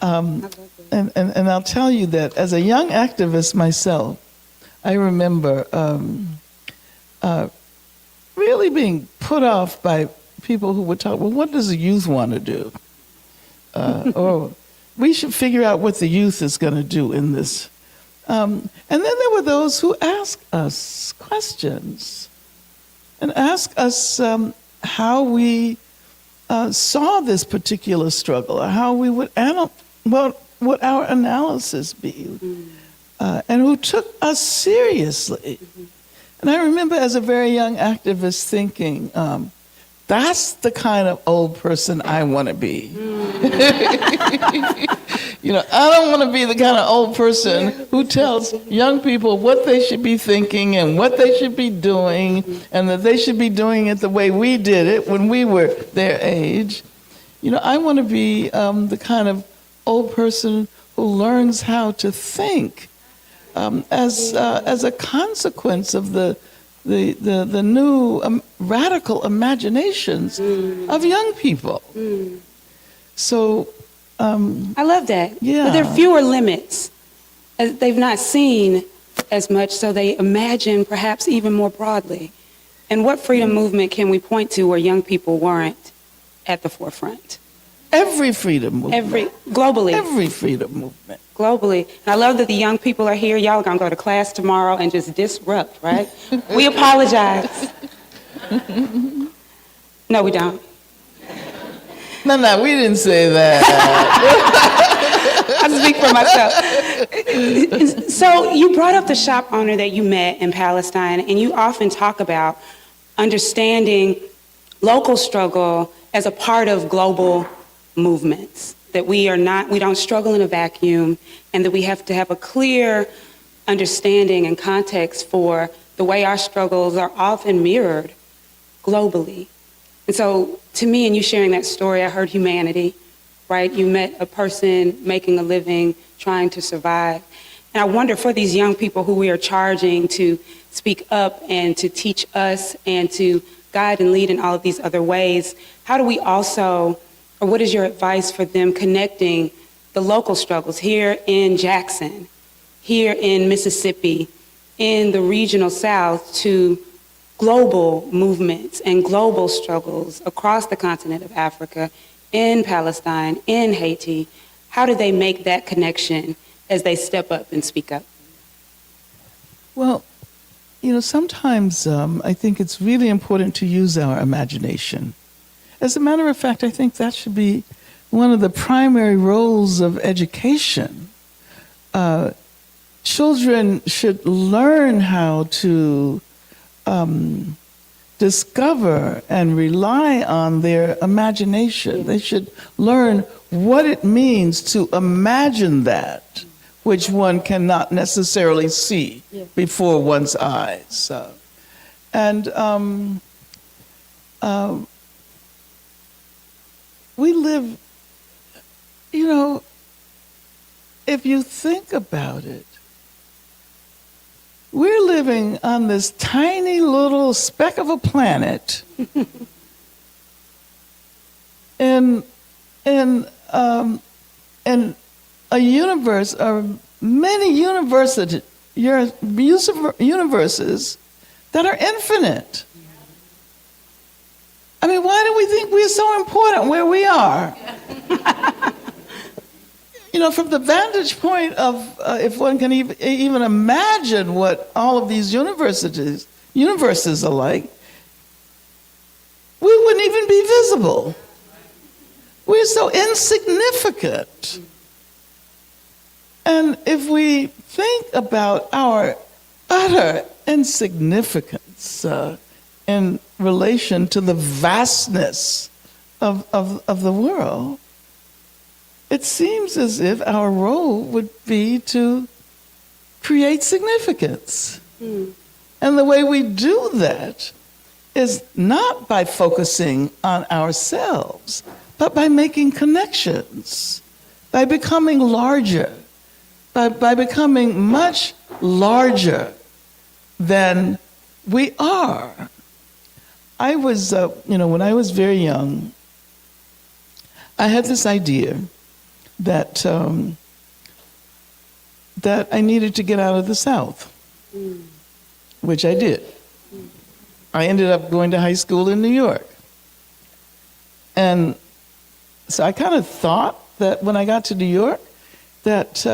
And I'll tell you that as a young activist myself, I remember really being put off by people who would talk, well, what does the youth want to do? Or we should figure out what the youth is going to do in this. And then there were those who asked us questions and asked us how we saw this particular struggle, or how we would what our analysis be, and who took us seriously. And I remember as a very young activist thinking, that's the kind of old person I want to be. I don't want to be the kind of old person who tells young people what they should be thinking and what they should be doing, and that they should be doing it the way we did it when we were their age. I want to be the kind of old person who learns how to think as a consequence of the new radical imaginations of young people. So I love that. Yeah. But there are fewer limits. They've not seen as much, so they imagine perhaps even more broadly. And what freedom movement can we point to where young people weren't at the forefront? Every freedom movement. Globally. Every freedom movement. Globally. And I love that the young people are here. Y'all are going to go to class tomorrow and just disrupt, right? We apologize. No, we don't. No, we didn't say that. I speak for myself. So you brought up the shop owner that you met in Palestine, and you often talk about understanding local struggle as a part of global movements, that we don't struggle in a vacuum, and that we have to have a clear understanding and context for the way our struggles are often mirrored globally. And so to me, and you sharing that story, I heard humanity, right? You met a person making a living, trying to survive. And I wonder, for these young people who we are charging to speak up and to teach us and to guide and lead in all of these other ways, how do we also, or what is your advice for them connecting the local struggles here in Jackson, here in Mississippi, in the regional South, to global movements and global struggles across the continent of Africa, in Palestine, in Haiti? How do they make that connection as they step up and speak up? Well, sometimes I think it's really important to use our imagination. As a matter of fact, I think that should be one of the primary roles of education. Children should learn how to discover and rely on their imagination. They should learn what it means to imagine that which one cannot necessarily see before one's eyes. We live, if you think about it, we're living on this tiny little speck of a planet in a universe, or many universes that are infinite. I mean, why do we think we're so important where we are? From the vantage point of if one can even imagine what all of these universes are like, we wouldn't even be visible. We're so insignificant. And if we think about our utter insignificance in relation to the vastness of the world, it seems as if our role would be to create significance. And the way we do that is not by focusing on ourselves, but by making connections, by becoming larger, by becoming much larger than we are. I was, when I was very young, I had this idea that that I needed to get out of the South, which I did. I ended up going to high school in New York. And so I kind of thought that when I got to New York, that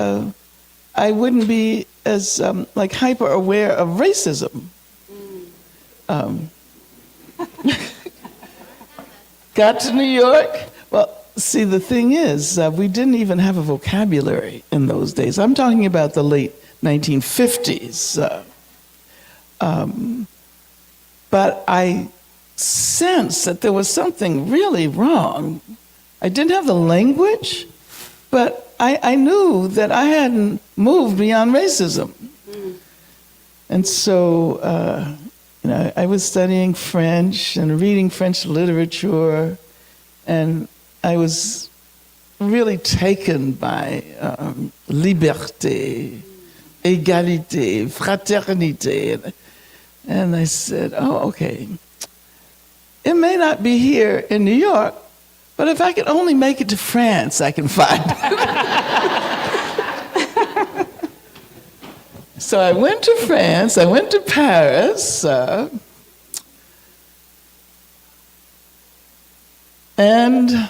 I wouldn't be as like hyper aware of racism. Got to New York. Well, see, the thing is, we didn't even have a vocabulary in those days. I'm talking about the late 1950s. But I sensed that there was something really wrong. I didn't have the language, but I knew that I hadn't moved beyond racism. And so, I was studying French and reading French literature, and I was really taken by liberté, égalité, fraternité. And I said, oh, okay. It may not be here in New York, but if I could only make it to France, I can find it. So I went to France, I went to Paris, and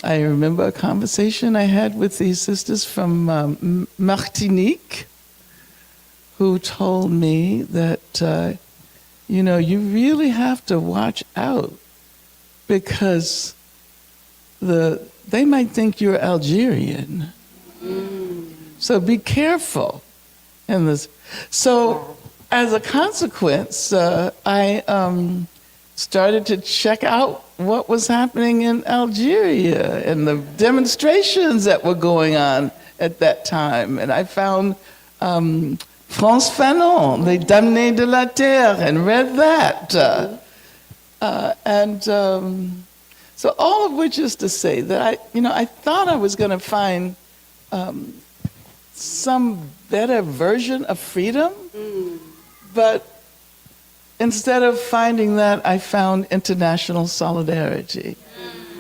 I remember a conversation I had with these sisters from Martinique, who told me that, you really have to watch out because they might think you're Algerian. So be careful in this. So as a consequence, I started to check out what was happening in Algeria and the demonstrations that were going on at that time. And I found France Fanon, Les Damnés de la Terre, and read that. So all of which is to say that I thought I was going to find some better version of freedom, but instead of finding that, I found international solidarity.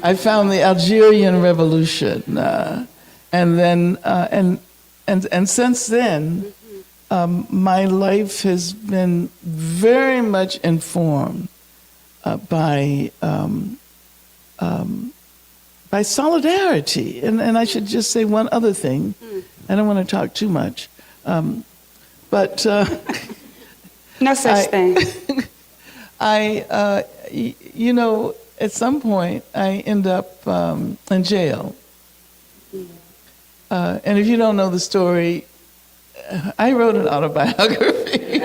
I found the Algerian Revolution, and then and since then, my life has been very much informed by solidarity. And I should just say one other thing. I don't want to talk too much, but no such thing. At some point, I end up in jail. And if you don't know the story, I wrote an autobiography.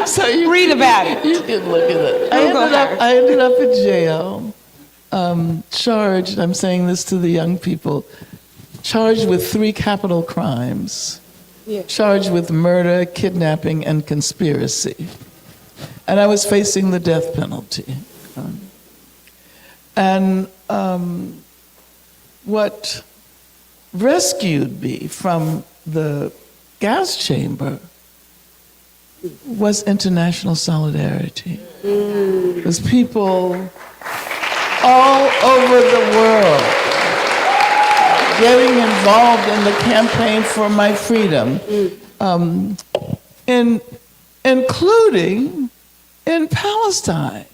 So you read about it. You can look at it. I ended up in jail, charged, I'm saying this to the young people, charged with 3 capital crimes. Yeah. Charged with murder, kidnapping, and conspiracy. And I was facing the death penalty. What rescued me from the gas chamber was international solidarity. It was people all over the world getting involved in the campaign for my freedom, including in Palestine.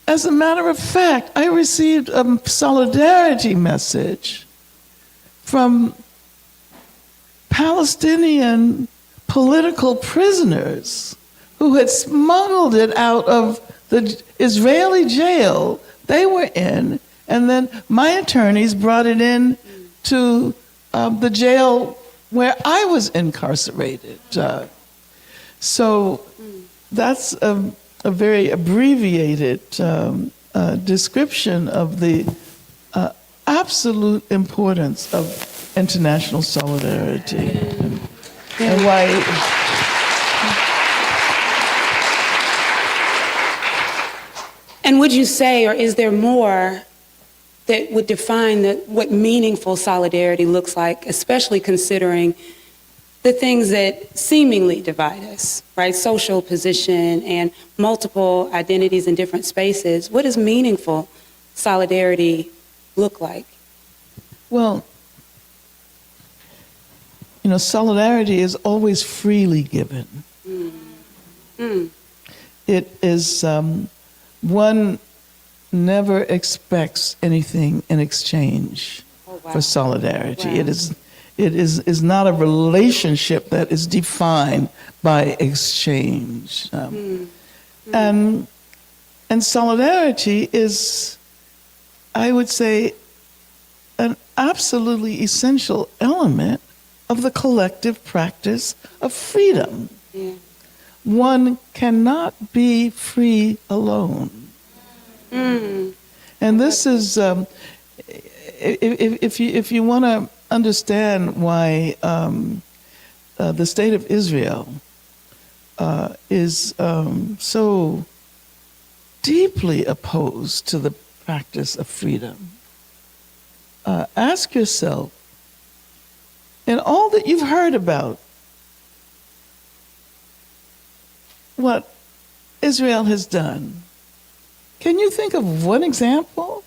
As a matter of fact, I received a solidarity message from Palestinian political prisoners who had smuggled it out of the Israeli jail they were in, and then my attorneys brought it in to the jail where I was incarcerated. So that's a very abbreviated description of the absolute importance of international solidarity and why. And would you say, or is there more that would define what meaningful solidarity looks like, especially considering the things that seemingly divide us, right? Social position and multiple identities in different spaces. What does meaningful solidarity look like? Well, solidarity is always freely given. It is, one never expects anything in exchange for solidarity. Wow. It is not a relationship that is defined by exchange. And solidarity is, I would say, an absolutely essential element of the collective practice of freedom. Yeah. One cannot be free alone. And this is, if you want to understand why the state of Israel is so deeply opposed to the practice of freedom, ask yourself, in all that you've heard about what Israel has done, can you think of one example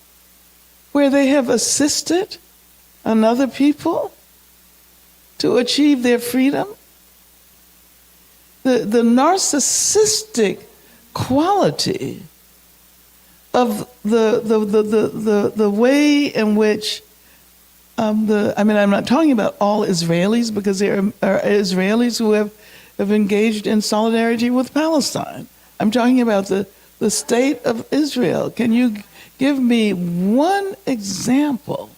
where they have assisted another people to achieve their freedom? The narcissistic quality of the way in which I'm not talking about all Israelis, because there are Israelis who have engaged in solidarity with Palestine. I'm talking about the state of Israel. Can you give me one example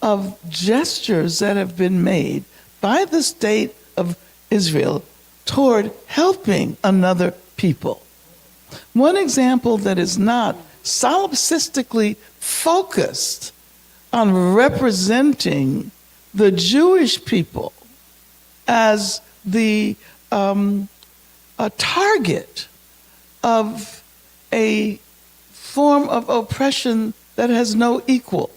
of gestures that have been made by the state of Israel toward helping another people? One example that is not solipsistically focused on representing the Jewish people as the a target of a form of oppression that has no equal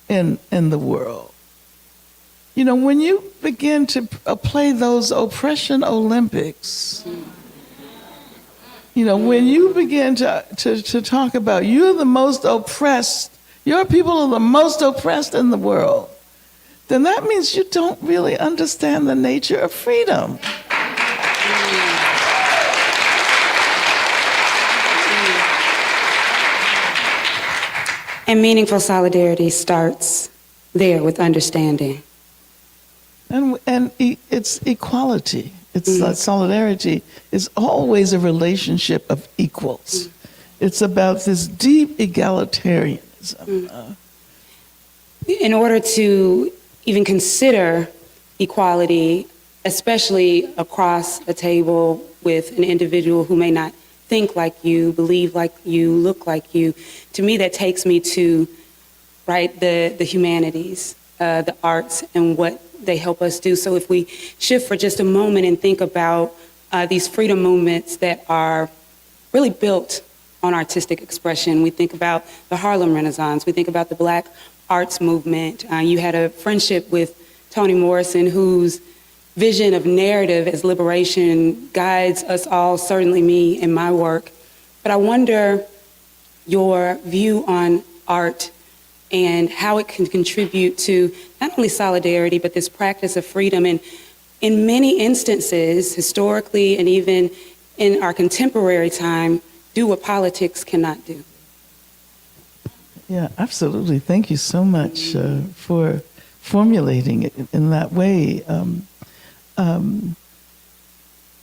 in the world. When you begin to play those oppression Olympics, when you begin to talk about you're the most oppressed, your people are the most oppressed in the world, then that means you don't really understand the nature of freedom. And meaningful solidarity starts there with understanding. And it's equality. It's solidarity is always a relationship of equals. It's about this deep egalitarianism. In order to even consider equality, especially across a table with an individual who may not think like you, believe like you, look like you, to me that takes me to, the humanities, the arts, and what they help us do. So if we shift for just a moment and think about these freedom movements that are really built on artistic expression, we think about the Harlem Renaissance, we think about the Black arts movement. You had a friendship with Toni Morrison, whose vision of narrative as liberation guides us all, certainly me in my work. But I wonder your view on art and how it can contribute to not only solidarity, but this practice of freedom. And in many instances, historically and even in our contemporary time, do what politics cannot do. Yeah, absolutely. Thank you so much for formulating it in that way.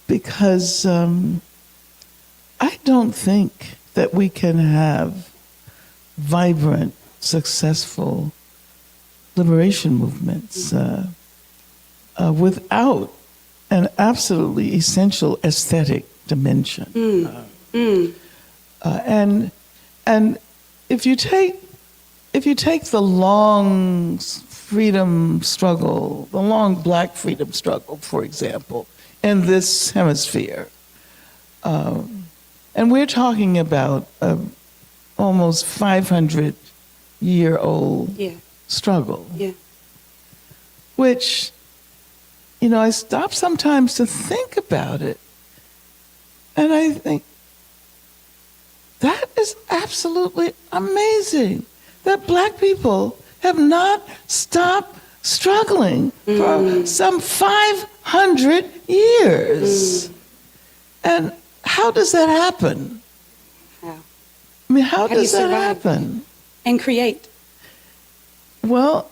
Because I don't think that we can have vibrant, successful liberation movements without an absolutely essential aesthetic dimension. And if you take the long freedom struggle, the long Black freedom struggle, for example, in this hemisphere, and we're talking about almost 500-year-old struggle, which, I stop sometimes to think about it, and I think, that is absolutely amazing that Black people have not stopped struggling for some 500 years. And how does that happen? How? I mean, how do you does that survive happen? and create? Well,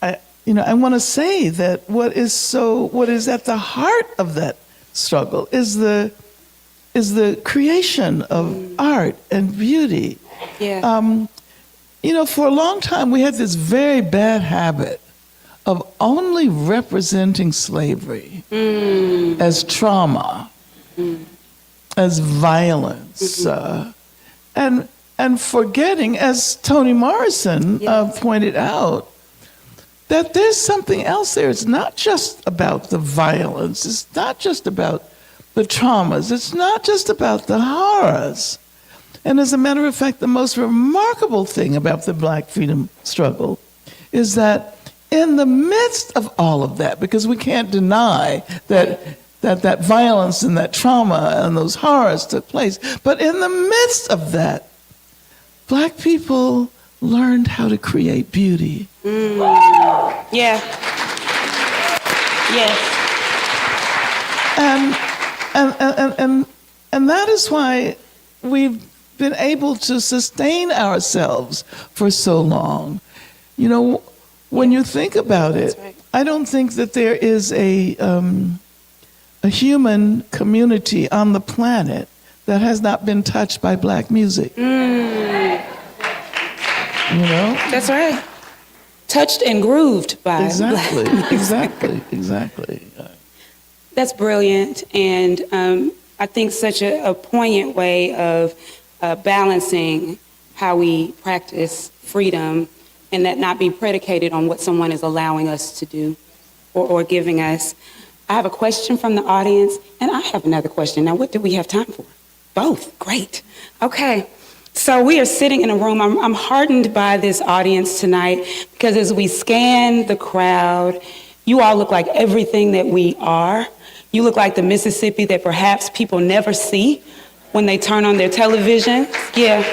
I want to say that what is at the heart of that struggle is the creation of art and beauty. For a long time we had this very bad habit of only representing slavery as trauma, as violence, and forgetting, as Toni Morrison pointed out, that there's something else there. It's not just about the violence. It's not just about the traumas. It's not just about the horrors. And as a matter of fact, the most remarkable thing about the Black freedom struggle is that in the midst of all of that, because we can't deny that violence and that trauma and those horrors took place, but in the midst of that, Black people learned how to create beauty. Yes. And that is why we've been able to sustain ourselves for so long. When you think about it, I don't think that there is a human community on the planet that has not been touched by Black music. That's right. Touched and grooved by Black music. Exactly. That's brilliant, and I think such a poignant way of balancing how we practice freedom and that not be predicated on what someone is allowing us to do or giving us. I have a question from the audience, and I have another question. Now, what do we have time for? Both. Great. Okay. So we are sitting in a room. I'm heartened by this audience tonight because as we scan the crowd, you all look like everything that we are. You look like the Mississippi that perhaps people never see when they turn on their television. Yeah.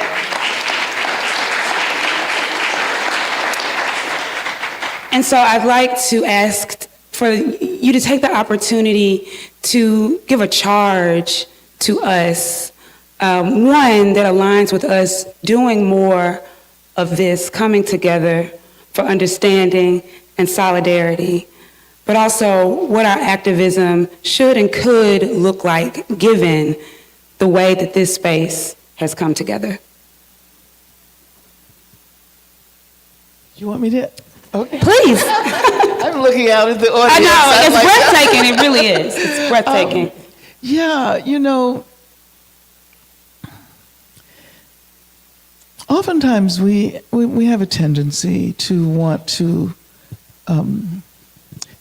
And so I'd like to ask for you to take the opportunity to give a charge to us, one that aligns with us doing more of this, coming together for understanding and solidarity, but also what our activism should and could look like given the way that this space has come together. You want me to? Okay. Please. I'm looking out at the audience. I know, it's breathtaking. It really is. It's breathtaking. Oftentimes we have a tendency to want to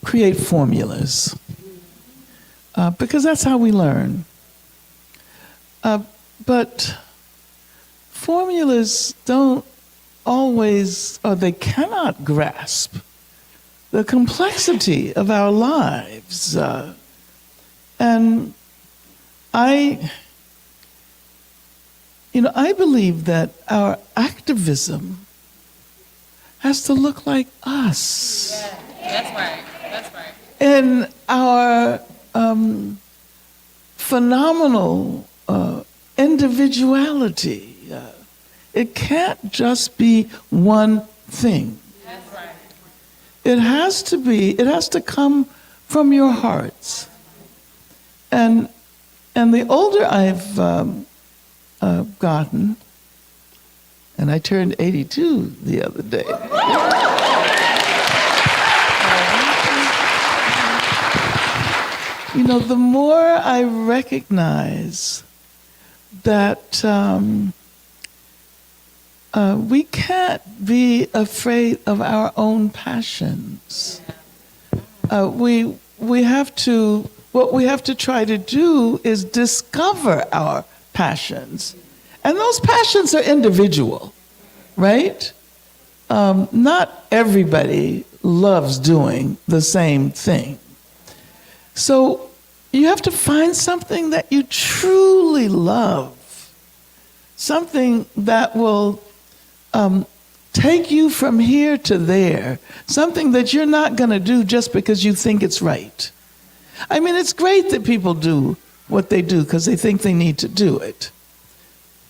create formulas because that's how we learn. But formulas don't always, or they cannot grasp the complexity of our lives. And I believe that our activism has to look like us. Yeah, that's right. And our phenomenal individuality. It can't just be one thing. That's right. It has to come from your hearts. And the older I've gotten, and I turned 82 the other day. the more I recognize that we can't be afraid of our own passions. We have to, what we have to try to do is discover our passions. And those passions are individual, right? Not everybody loves doing the same thing. So you have to find something that you truly love, something that will take you from here to there, something that you're not going to do just because you think it's right. I mean, it's great that people do what they do because they think they need to do it.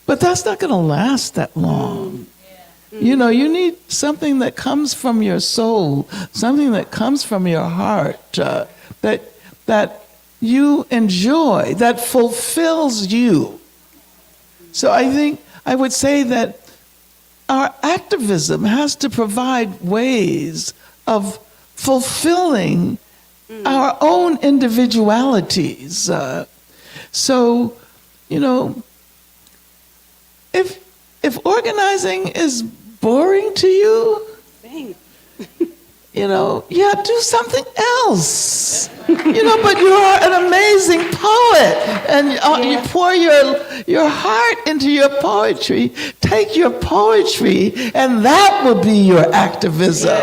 But that's not going to last that long. You need something that comes from your soul, something that comes from your heart, that you enjoy, that fulfills you. So I think I would say that our activism has to provide ways of fulfilling our own individualities. So, if organizing is boring to you, do something else. But you're an amazing poet, and you pour your heart into your poetry. Take your poetry, and that will be your activism.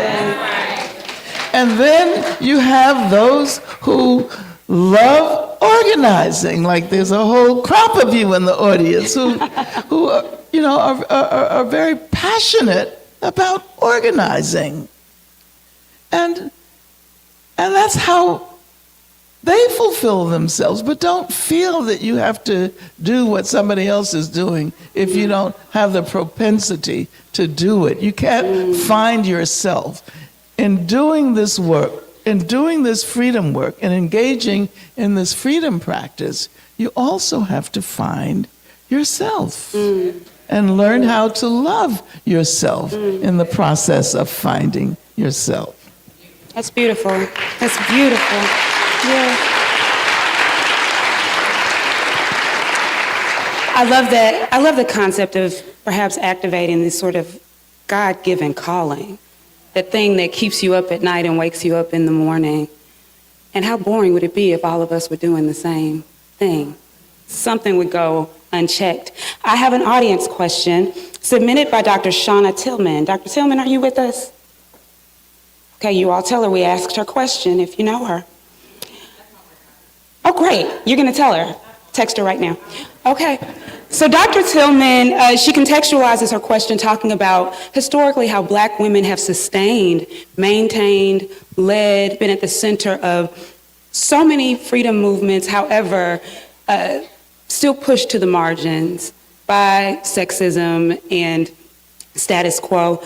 And then you have those who love organizing, like there's a whole crop of you in the audience who are very passionate about organizing. And that's how they fulfill themselves, but don't feel that you have to do what somebody else is doing if you don't have the propensity to do it. You can't find yourself in doing this work, in doing this freedom work, and engaging in this freedom practice. You also have to find yourself and learn how to love yourself in the process of finding yourself. That's beautiful. That's beautiful. Yeah. I love that. I love the concept of perhaps activating this sort of God-given calling, that thing that keeps you up at night and wakes you up in the morning. And how boring would it be if all of us were doing the same thing? Something would go unchecked. I have an audience question submitted by Dr. Shauna Tillman. Dr. Tillman, are you with us? Okay, you all tell her we asked her question if you know her. Oh, great. You're going to tell her. Text her right now. Okay. So Dr. Tillman, she contextualizes her question talking about historically how Black women have sustained, maintained, led, been at the center of so many freedom movements, however, still pushed to the margins by sexism and status quo.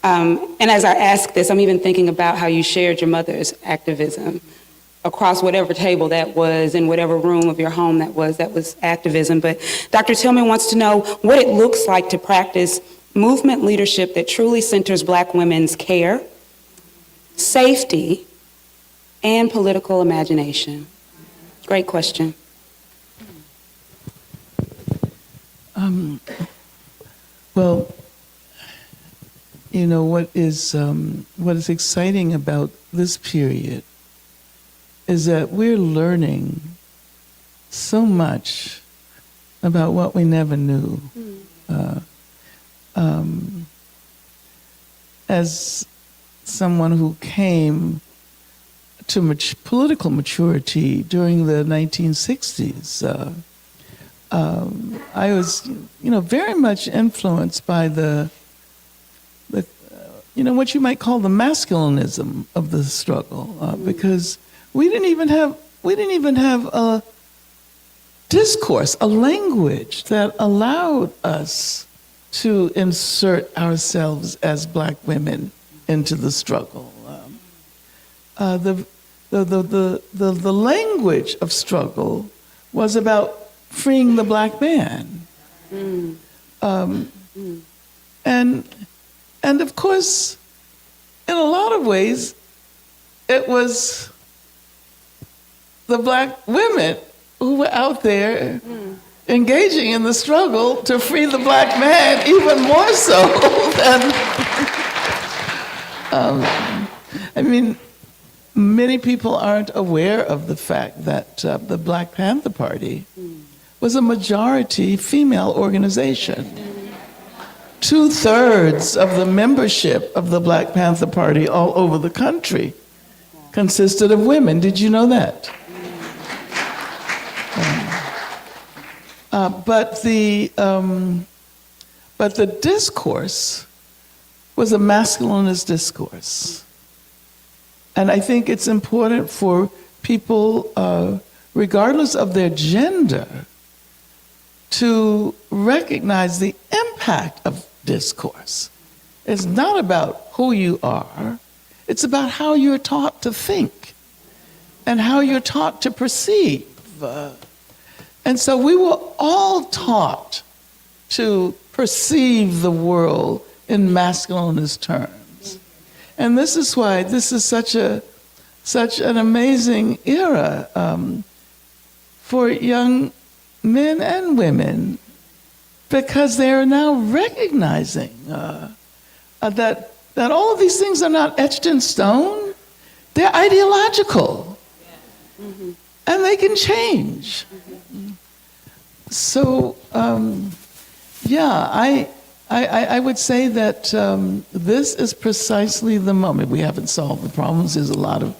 And as I ask this, I'm even thinking about how you shared your mother's activism across whatever table that was, in whatever room of your home that was activism. But Dr. Tillman wants to know what it looks like to practice movement leadership that truly centers Black women's care, safety, and political imagination. Great question. Well, what is exciting about this period is that we're learning so much about what we never knew. As someone who came to political maturity during the 1960s, I was, very much influenced by the what you might call the masculinism of the struggle, because we didn't even have a discourse, a language that allowed us to insert ourselves as Black women into the struggle. The language of struggle was about freeing the Black man, and of course, in a lot of ways, it was the black women who were out there engaging in the struggle to free the black man even more so than, I mean, many people aren't aware of the fact that the Black Panther Party was a majority female organization. 2/3 of the membership of the Black Panther Party all over the country consisted of women. Did you know that? But the discourse was a masculinist discourse. And I think it's important for people, regardless of their gender, to recognize the impact of discourse. It's not about who you are, it's about how you're taught to think and how you're taught to perceive. And so we were all taught to perceive the world in masculinist terms. And this is why this is such an amazing era for young men and women, because they are now recognizing that all of these things are not etched in stone, they're ideological, and they can change. So, I would say that this is precisely the moment. We haven't solved the problems. There's a lot of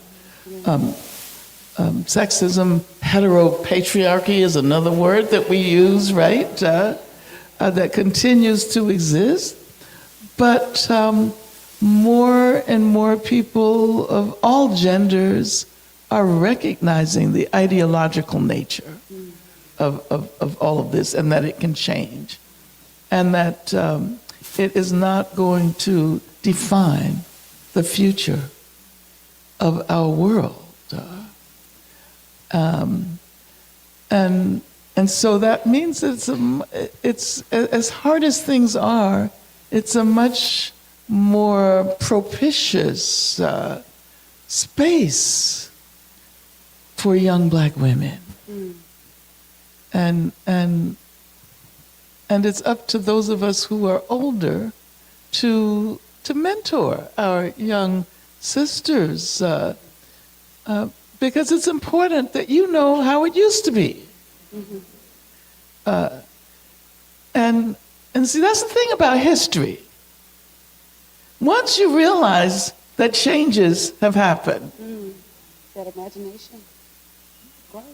sexism, heteropatriarchy is another word that we use, right? That continues to exist. But more and more people of all genders are recognizing the ideological nature of all of this, and that it can change, and that it is not going to define the future of our world. And so that means it's as hard as things are, it's a much more propitious space for young black women. And it's up to those of us who are older to mentor our young sisters, because it's important that you know how it used to be. And see, that's the thing about history. Once you realize that changes have happened, that imagination grows.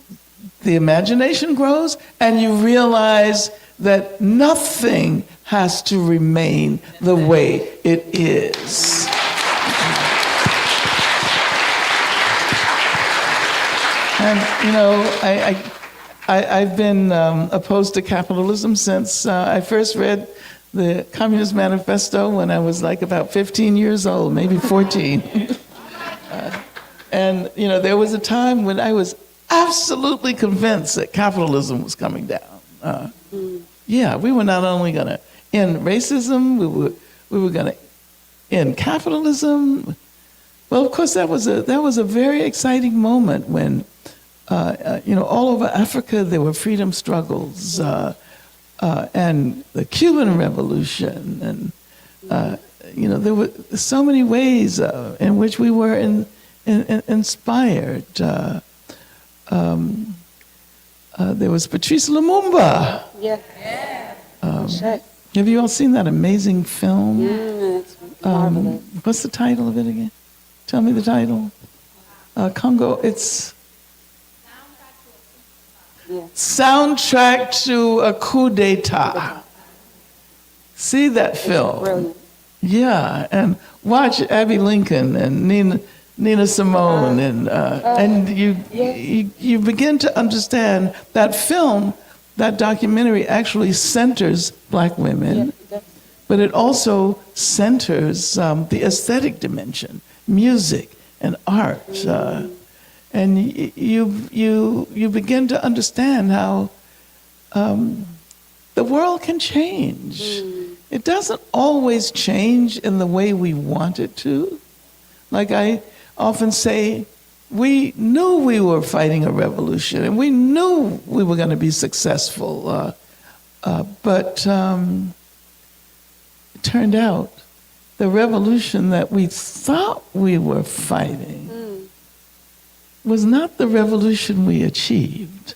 The imagination grows, and you realize that nothing has to remain the way it is. And, you know, I've been opposed to capitalism since I first read the Communist Manifesto when I was like about 15 years old, maybe 14. And, you know, there was a time when I was absolutely convinced that capitalism was coming down. Yeah, we were not only going to end racism, we were going to end capitalism. Well, of course, that was a very exciting moment when, you know, all over Africa there were freedom struggles, and the Cuban Revolution, and you know, there were so many ways in which we were inspired. There was Patrice Lumumba. Yeah. Have you all seen that amazing film? It's marvelous. What's the title of it again? Tell me the title. Congo. It's Soundtrack to a Coup d'etat. See that film? Brilliant. Yeah, and watch Abby Lincoln and Nina Simone, and you begin to understand that film, that documentary actually centers black women, but it also centers the aesthetic dimension, music and art, and you begin to understand how the world can change. It doesn't always change in the way we want it to. Like I often say, we knew we were fighting a revolution, and we knew we were going to be successful. But it turned out the revolution that we thought we were fighting was not the revolution we achieved.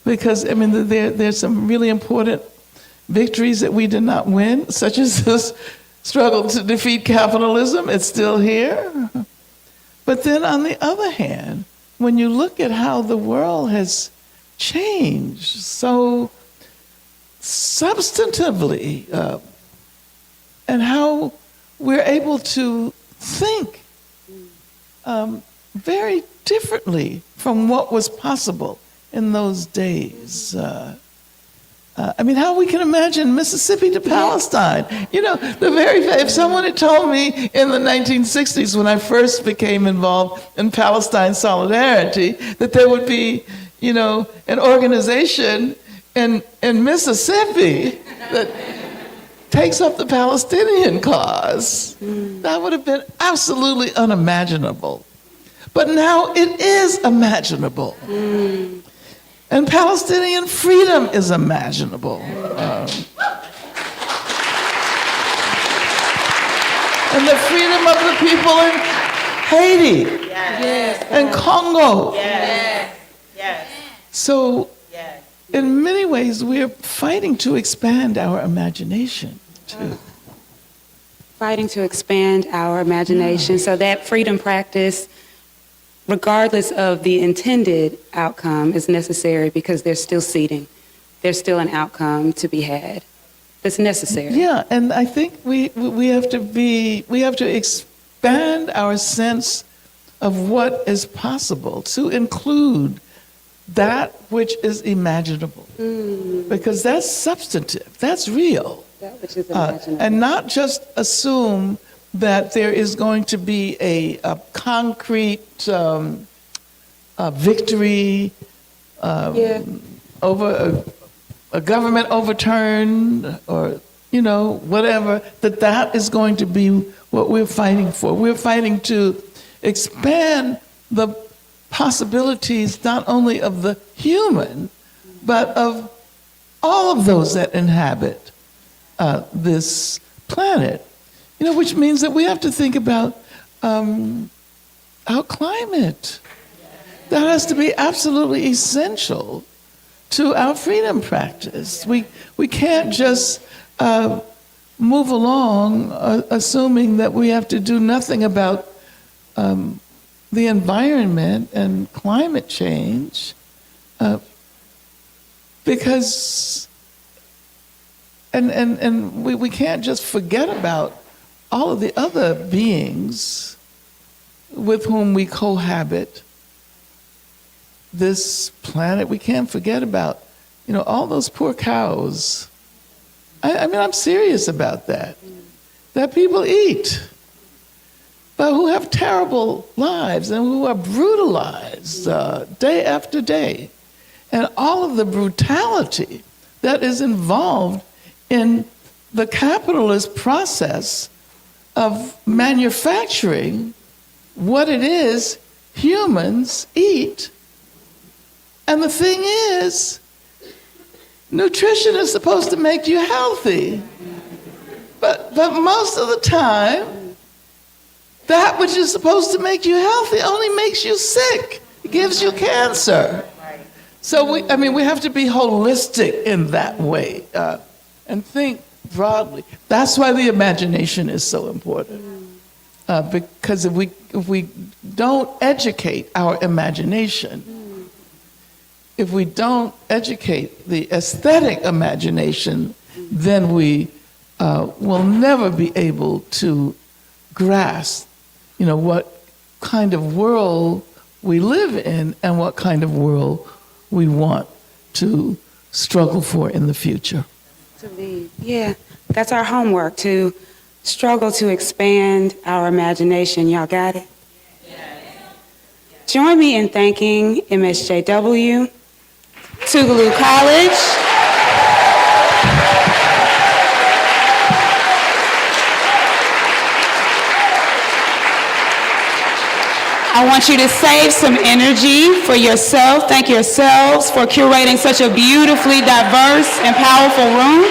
Because, I mean, there's some really important victories that we did not win, such as this struggle to defeat capitalism. It's still here. But then on the other hand, when you look at how the world has changed so substantively, and how we're able to think very differently from what was possible in those days. I mean, how we can imagine Mississippi to Palestine. You know, if someone had told me in the 1960s when I first became involved in Palestine solidarity that there would be, you know, an organization in Mississippi that takes up the Palestinian cause, that would have been absolutely unimaginable. But now it is imaginable. And Palestinian freedom is imaginable. And the freedom of the people in Haiti and Congo. So in many ways, we're fighting to expand our imagination, too. Fighting to expand our imagination so that freedom practice, regardless of the intended outcome, is necessary because there's still seeding. There's still an outcome to be had that's necessary. Yeah, and I think we have to expand our sense of what is possible to include that which is imaginable, because that's substantive, that's real. That which is imaginable. And not just assume that there is going to be a concrete victory over a government overturn, or, you know, whatever, that is going to be what we're fighting for. We're fighting to expand the possibilities not only of the human, but of all of those that inhabit this planet. You know, which means that we have to think about our climate. That has to be absolutely essential to our freedom practice. We can't just move along assuming that we have to do nothing about the environment and climate change, because we can't just forget about all of the other beings with whom we cohabit this planet. We can't forget about, you know, all those poor cows. I mean, I'm serious about that people eat, but who have terrible lives and who are brutalized day after day. And all of the brutality that is involved in the capitalist process of manufacturing what it is humans eat. And the thing is, nutrition is supposed to make you healthy. But most of the time, that which is supposed to make you healthy only makes you sick. It gives you cancer. So we have to be holistic in that way and think broadly. That's why the imagination is so important. Because if we don't educate our imagination, if we don't educate the aesthetic imagination, then we will never be able to grasp, you know, what kind of world we live in and what kind of world we want to struggle for in the future. Yeah, that's our homework, to struggle to expand our imagination. Y'all got it? Join me in thanking MSJW, Tougaloo College, I want you to save some energy for yourself. Thank yourselves for curating such a beautifully diverse and powerful room.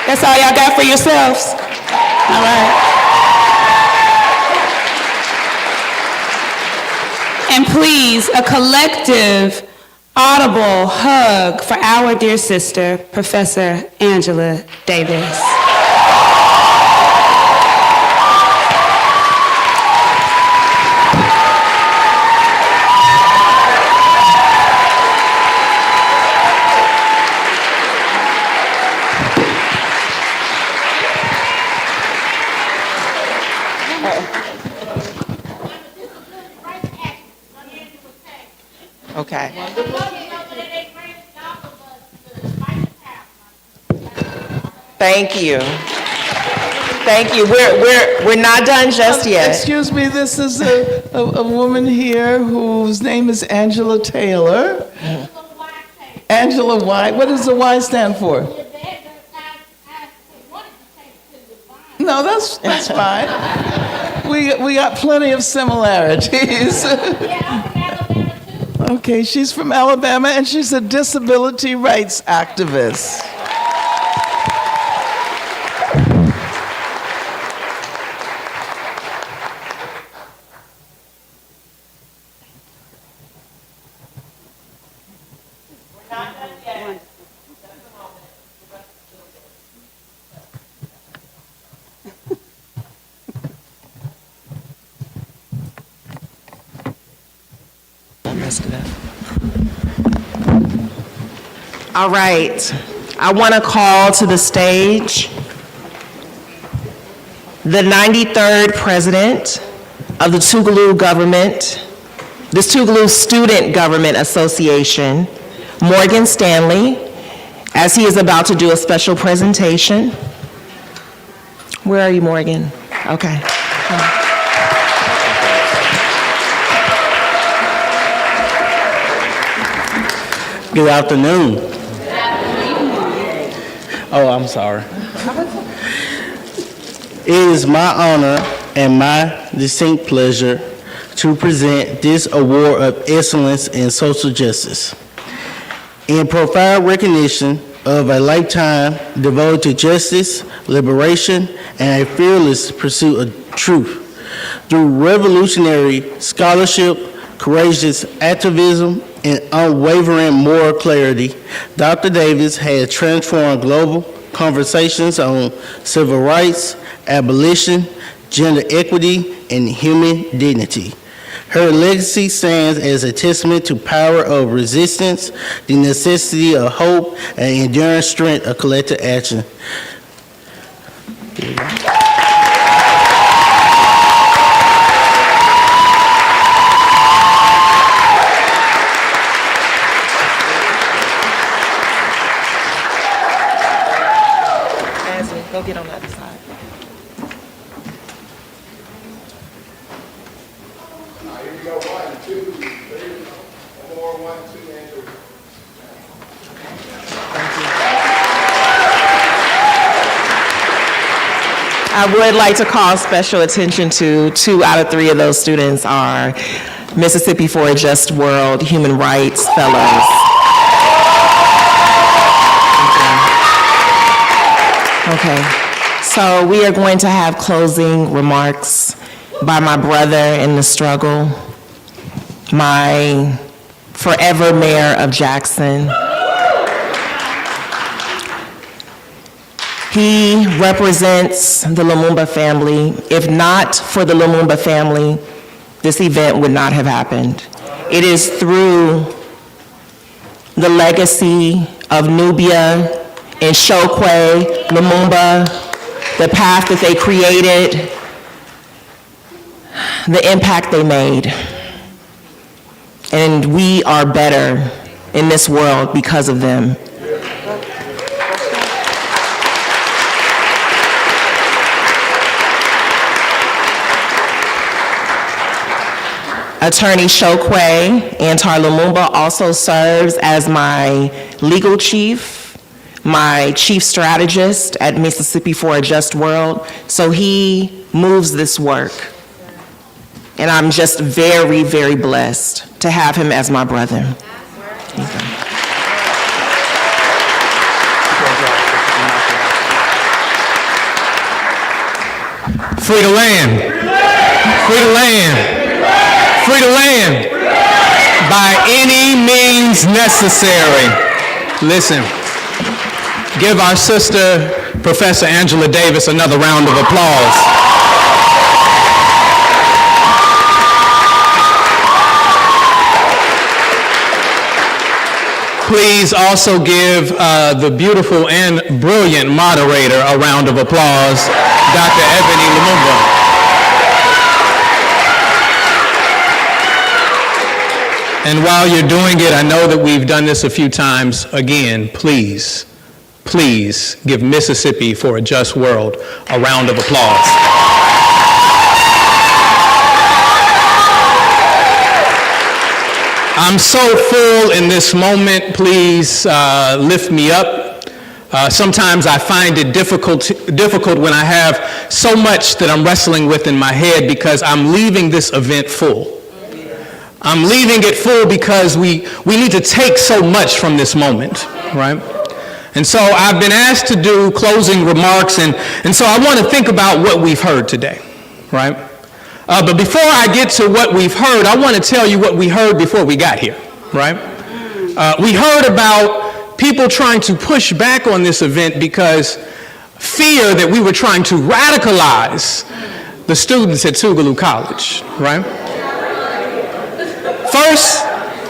That's all y'all got for yourselves? All right. And please, a collective, audible hug for our dear sister, Professor Angela Davis. Okay. Thank you. Thank you. We're not done just yet. Excuse me, this is a woman here whose name is Angela Taylor. Angela Y. What does the Y stand for? No, that's fine. We got plenty of similarities. Okay, she's from Alabama and she's a disability rights activist. All right, I want to call to the stage the 93rd president of the Tougaloo government, the Tougaloo Student Government Association, Morgan Stanley, as he is about to do a special presentation. Where are you, Morgan? Okay. Good afternoon. Oh, I'm sorry. It is my honor and my distinct pleasure to present this award of excellence in social justice. In profound recognition of a lifetime devoted to justice, liberation, and a fearless pursuit of truth. Through revolutionary scholarship, courageous activism, and unwavering moral clarity, Dr. Davis has transformed global conversations on civil rights, abolition, gender equity, and human dignity. Her legacy stands as a testament to power of resistance, the necessity of hope, and enduring strength of collective action. Go get on the other side. Here we go, 1, 2, 3, 4, 1, 2, and 3. I would like to call special attention to 2 out of 3 of those students are Mississippi for a Just World Human Rights Fellows. Okay, so we are going to have closing remarks by my brother in the struggle, my forever mayor of Jackson. He represents the Lumumba family. If not for the Lumumba family, this event would not have happened. It is through the legacy of Nubia and Chokwe, Lumumba, the path that they created, the impact they made. And we are better in this world because of them. Attorney Chokwe Antar Lumumba also serves as my legal chief, my chief strategist at Mississippi for a Just World. So he moves this work And I'm just very, very blessed to have him as my brother. Free the land. Free the land. Free the land. By any means necessary. Listen, give our sister, Professor Angela Davis, another round of applause. Please also give the beautiful and brilliant moderator a round of applause, Dr. Ebony Lumumba. And while you're doing it, I know that we've done this a few times. Again, please, please give Mississippi for a Just World a round of applause. I'm so full in this moment. Please lift me up. Sometimes I find it difficult when I have so much that I'm wrestling with in my head because I'm leaving this event full. I'm leaving it full because we need to take so much from this moment, right? And so I've been asked to do closing remarks, and so I want to think about what we've heard today, right? But before I get to what we've heard, I want to tell you what we heard before we got here, right? We heard about people trying to push back on this event because fear that we were trying to radicalize the students at Tougaloo College, right? First,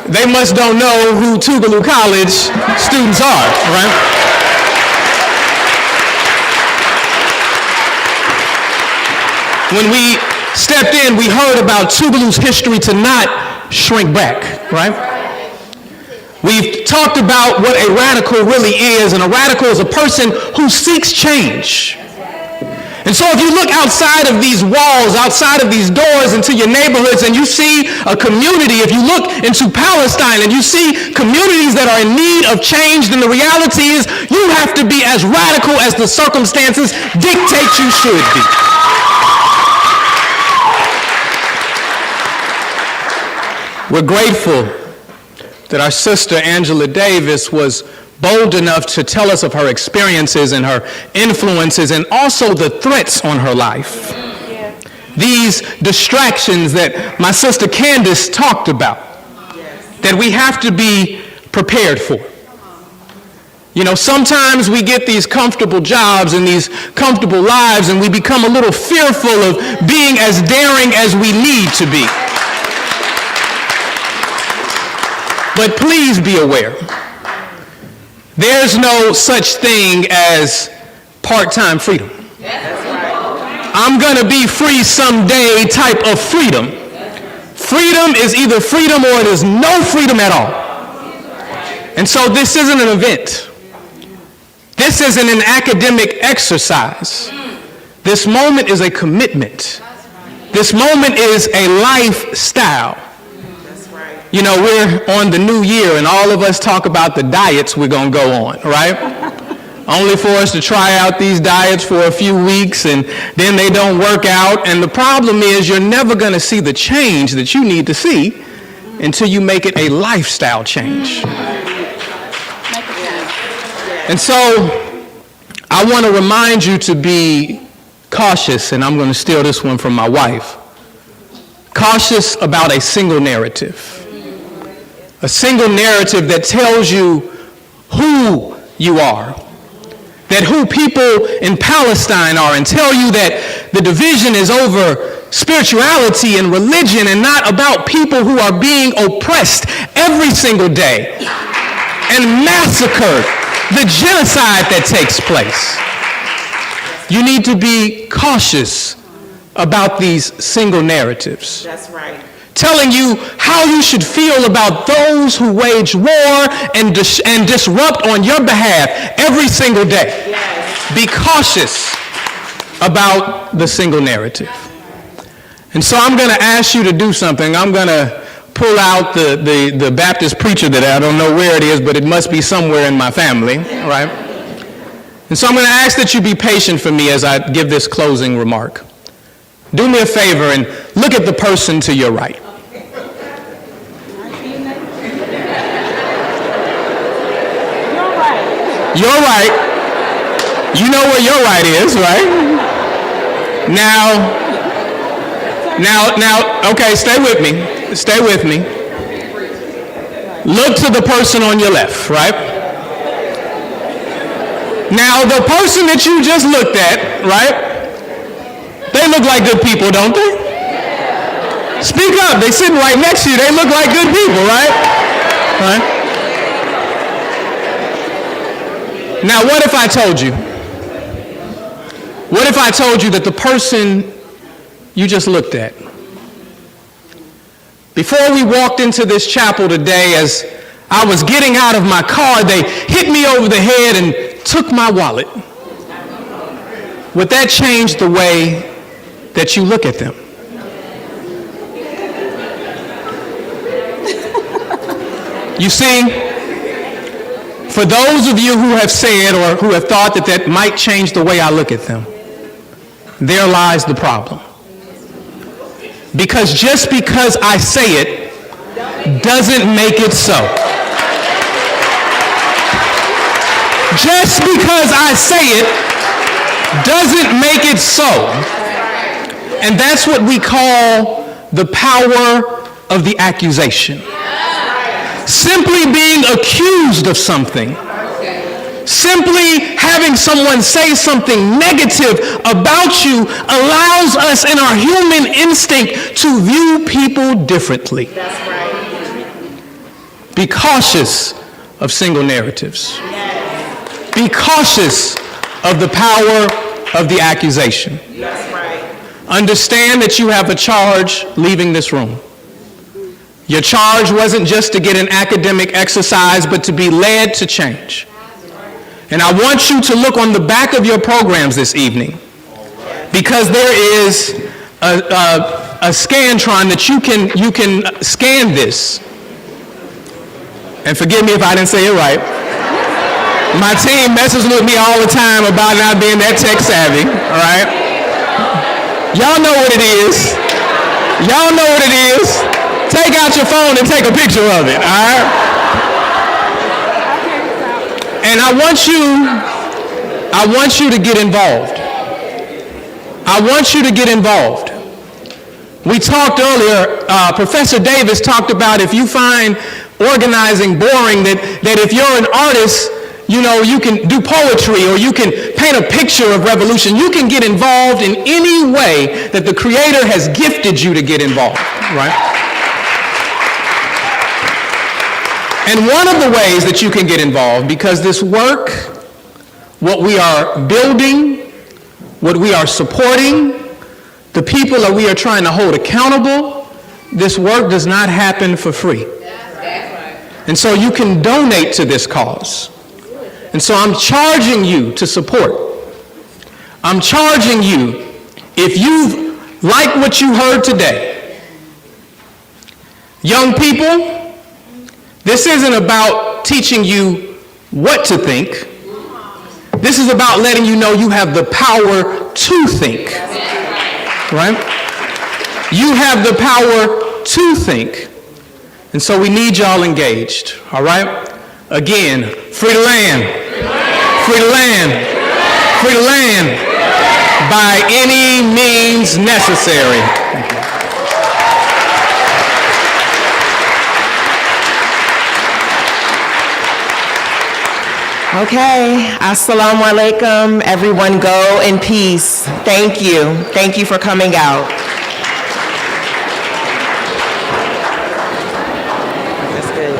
they must don't know who Tougaloo College students are, right? When we stepped in, we heard about Tougaloo's history to not shrink back, right? We've talked about what a radical really is, and a radical is a person who seeks change. And so if you look outside of these walls, outside of these doors into your neighborhoods, and you see a community, if you look into Palestine and you see communities that are in need of change, then the reality is you have to be as radical as the circumstances dictate you should be. We're grateful that our sister Angela Davis was bold enough to tell us of her experiences and her influences and also the threats on her life. Yeah. These distractions that my sister Candace talked about, that we have to be prepared for. You know, sometimes we get these comfortable jobs and these comfortable lives and we become a little fearful of being as daring as we need to be. But please be aware, there's no such thing as part-time freedom. I'm gonna be free someday type of freedom. Freedom is either freedom or it is no freedom at all. And so this isn't an event. This isn't an academic exercise. This moment is a commitment. This moment is a lifestyle. You know, we're on the new year and all of us talk about the diets we're going to go on, right? Only for us to try out these diets for a few weeks and then they don't work out. And the problem is you're never going to see the change that you need to see until you make it a lifestyle change. And so I want to remind you to be cautious, and I'm going to steal this one from my wife. Cautious about a single narrative. A single narrative that tells you who you are, that who people in Palestine are, and tell you that the division is over spirituality and religion and not about people who are being oppressed every single day and massacred, the genocide that takes place. You need to be cautious about these single narratives. That's right. Telling you how you should feel about those who wage war and disrupt on your behalf every single day. Yes. Be cautious about the single narrative. And so I'm going to ask you to do something. I'm going to pull out the Baptist preacher that I don't know where it is, but it must be somewhere in my family, right? And so I'm going to ask that you be patient for me as I give this closing remark. do me a favor and look at the person to your right. Your right. You know where your right is, right? Now, okay, stay with me. Stay with me. Look to the person on your left, right? Now, the person that you just looked at, right? They look like good people, don't they? Speak up. They sitting right next to you. They look like good people, right? Right? Now, what if I told you? What if I told you that the person you just looked at, before we walked into this chapel today, as I was getting out of my car, they hit me over the head and took my wallet? Would that change the way that you look at them? You see, for those of you who have said or who have thought that that might change the way I look at them, there lies the problem. Because just because I say it doesn't make it so. Just because I say it doesn't make it so. And that's what we call the power of the accusation. Simply being accused of something, simply having someone say something negative about you allows us in our human instinct to view people differently. That's right. Be cautious of single narratives. Yes. Be cautious of the power of the accusation. That's right. Understand that you have a charge leaving this room. Your charge wasn't just to get an academic exercise, but to be led to change. And I want you to look on the back of your programs this evening, because there is a Scantron that you can scan this. And forgive me if I didn't say it right. My team messes with me all the time about not being that tech savvy, all right? Y'all know what it is. Y'all know what it is. Take out your phone and take a picture of it, all right? And I want you to get involved. I want you to get involved. We talked earlier, Professor Davis talked about if you find organizing boring, that if you're an artist, you know, you can do poetry or you can paint a picture of revolution. You can get involved in any way that the Creator has gifted you to get involved, right? And one of the ways that you can get involved, because this work, what we are building, what we are supporting, the people that we are trying to hold accountable, this work does not happen for free. And so you can donate to this cause. And so I'm charging you to support. I'm charging you, if you like what you heard today, young people, this isn't about teaching you what to think. This is about letting you know you have the power to think, right? You have the power to think. And so we need y'all engaged, all right? Again, free the land, free the land, free the land by any means necessary. Thank you. Okay, assalamu alaikum. Everyone go in peace. Thank you. Thank you for coming out. That's good.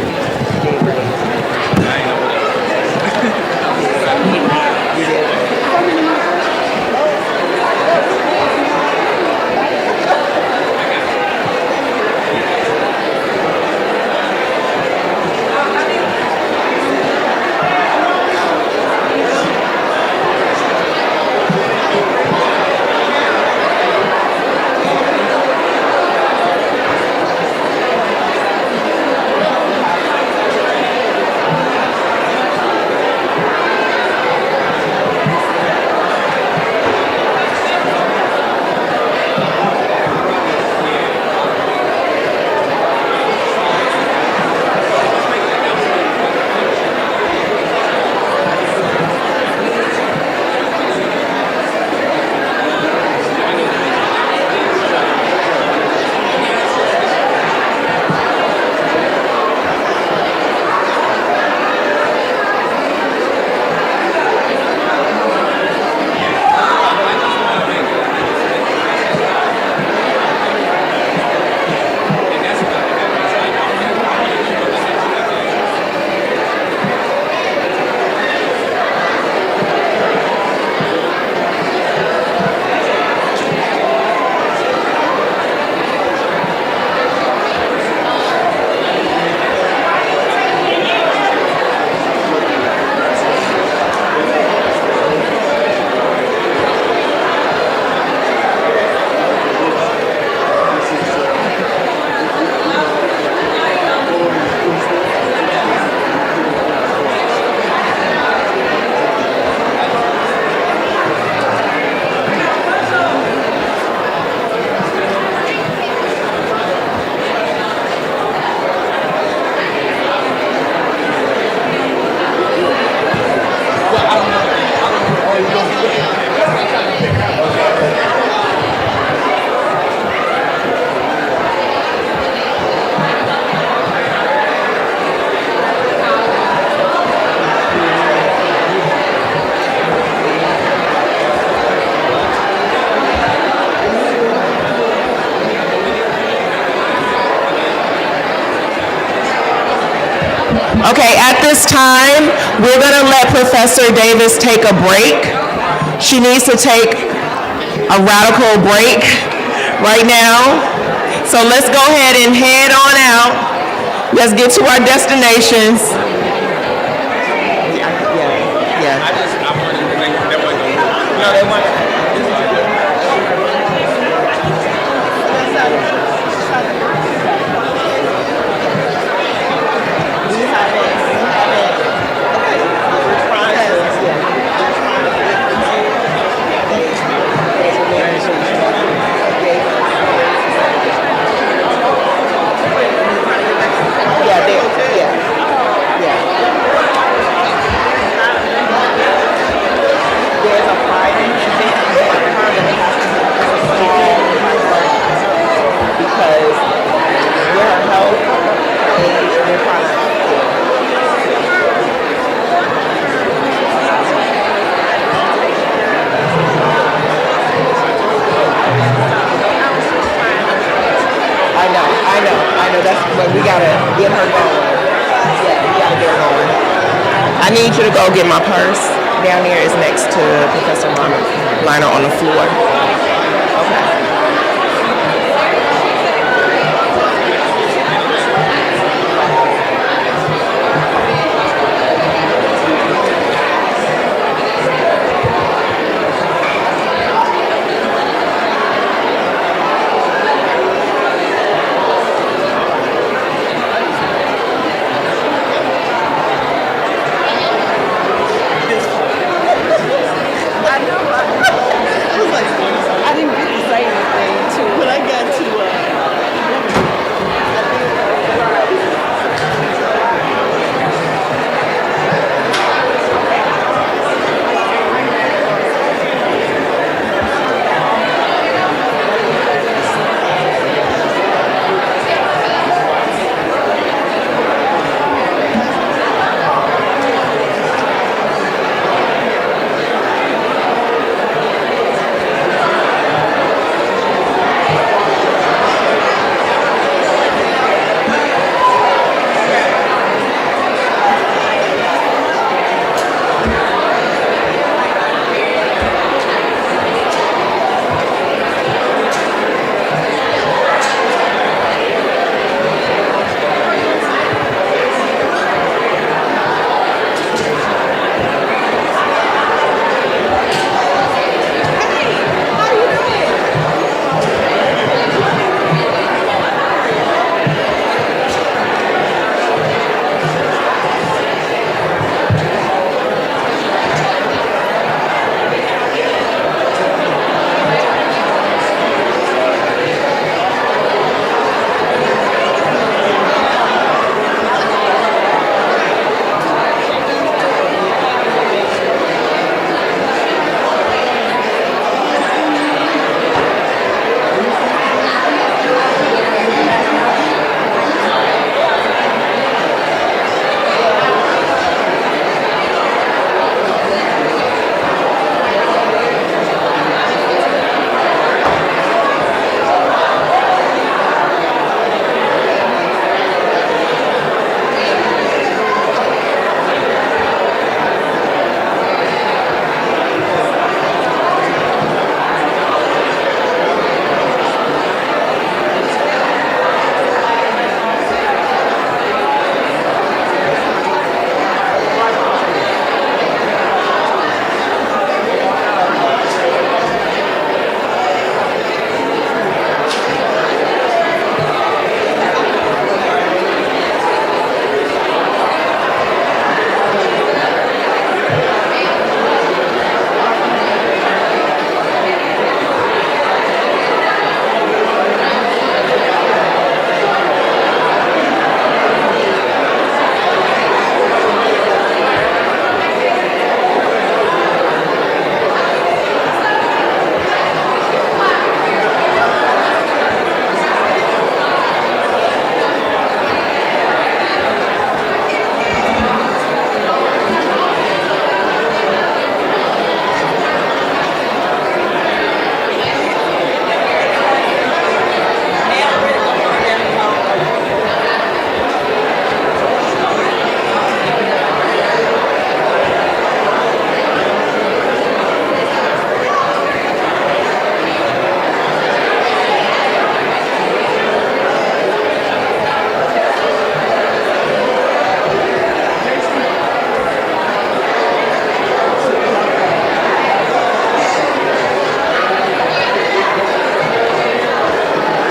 Okay, at this time, we're going to let Professor Davis take a break. She needs to take a radical break right now. So let's go ahead and head on out. Let's get to our destinations. We gotta get her going. Yeah, we gotta get her going. I need you to go get my purse. Down there is next to Professor Liner on the floor.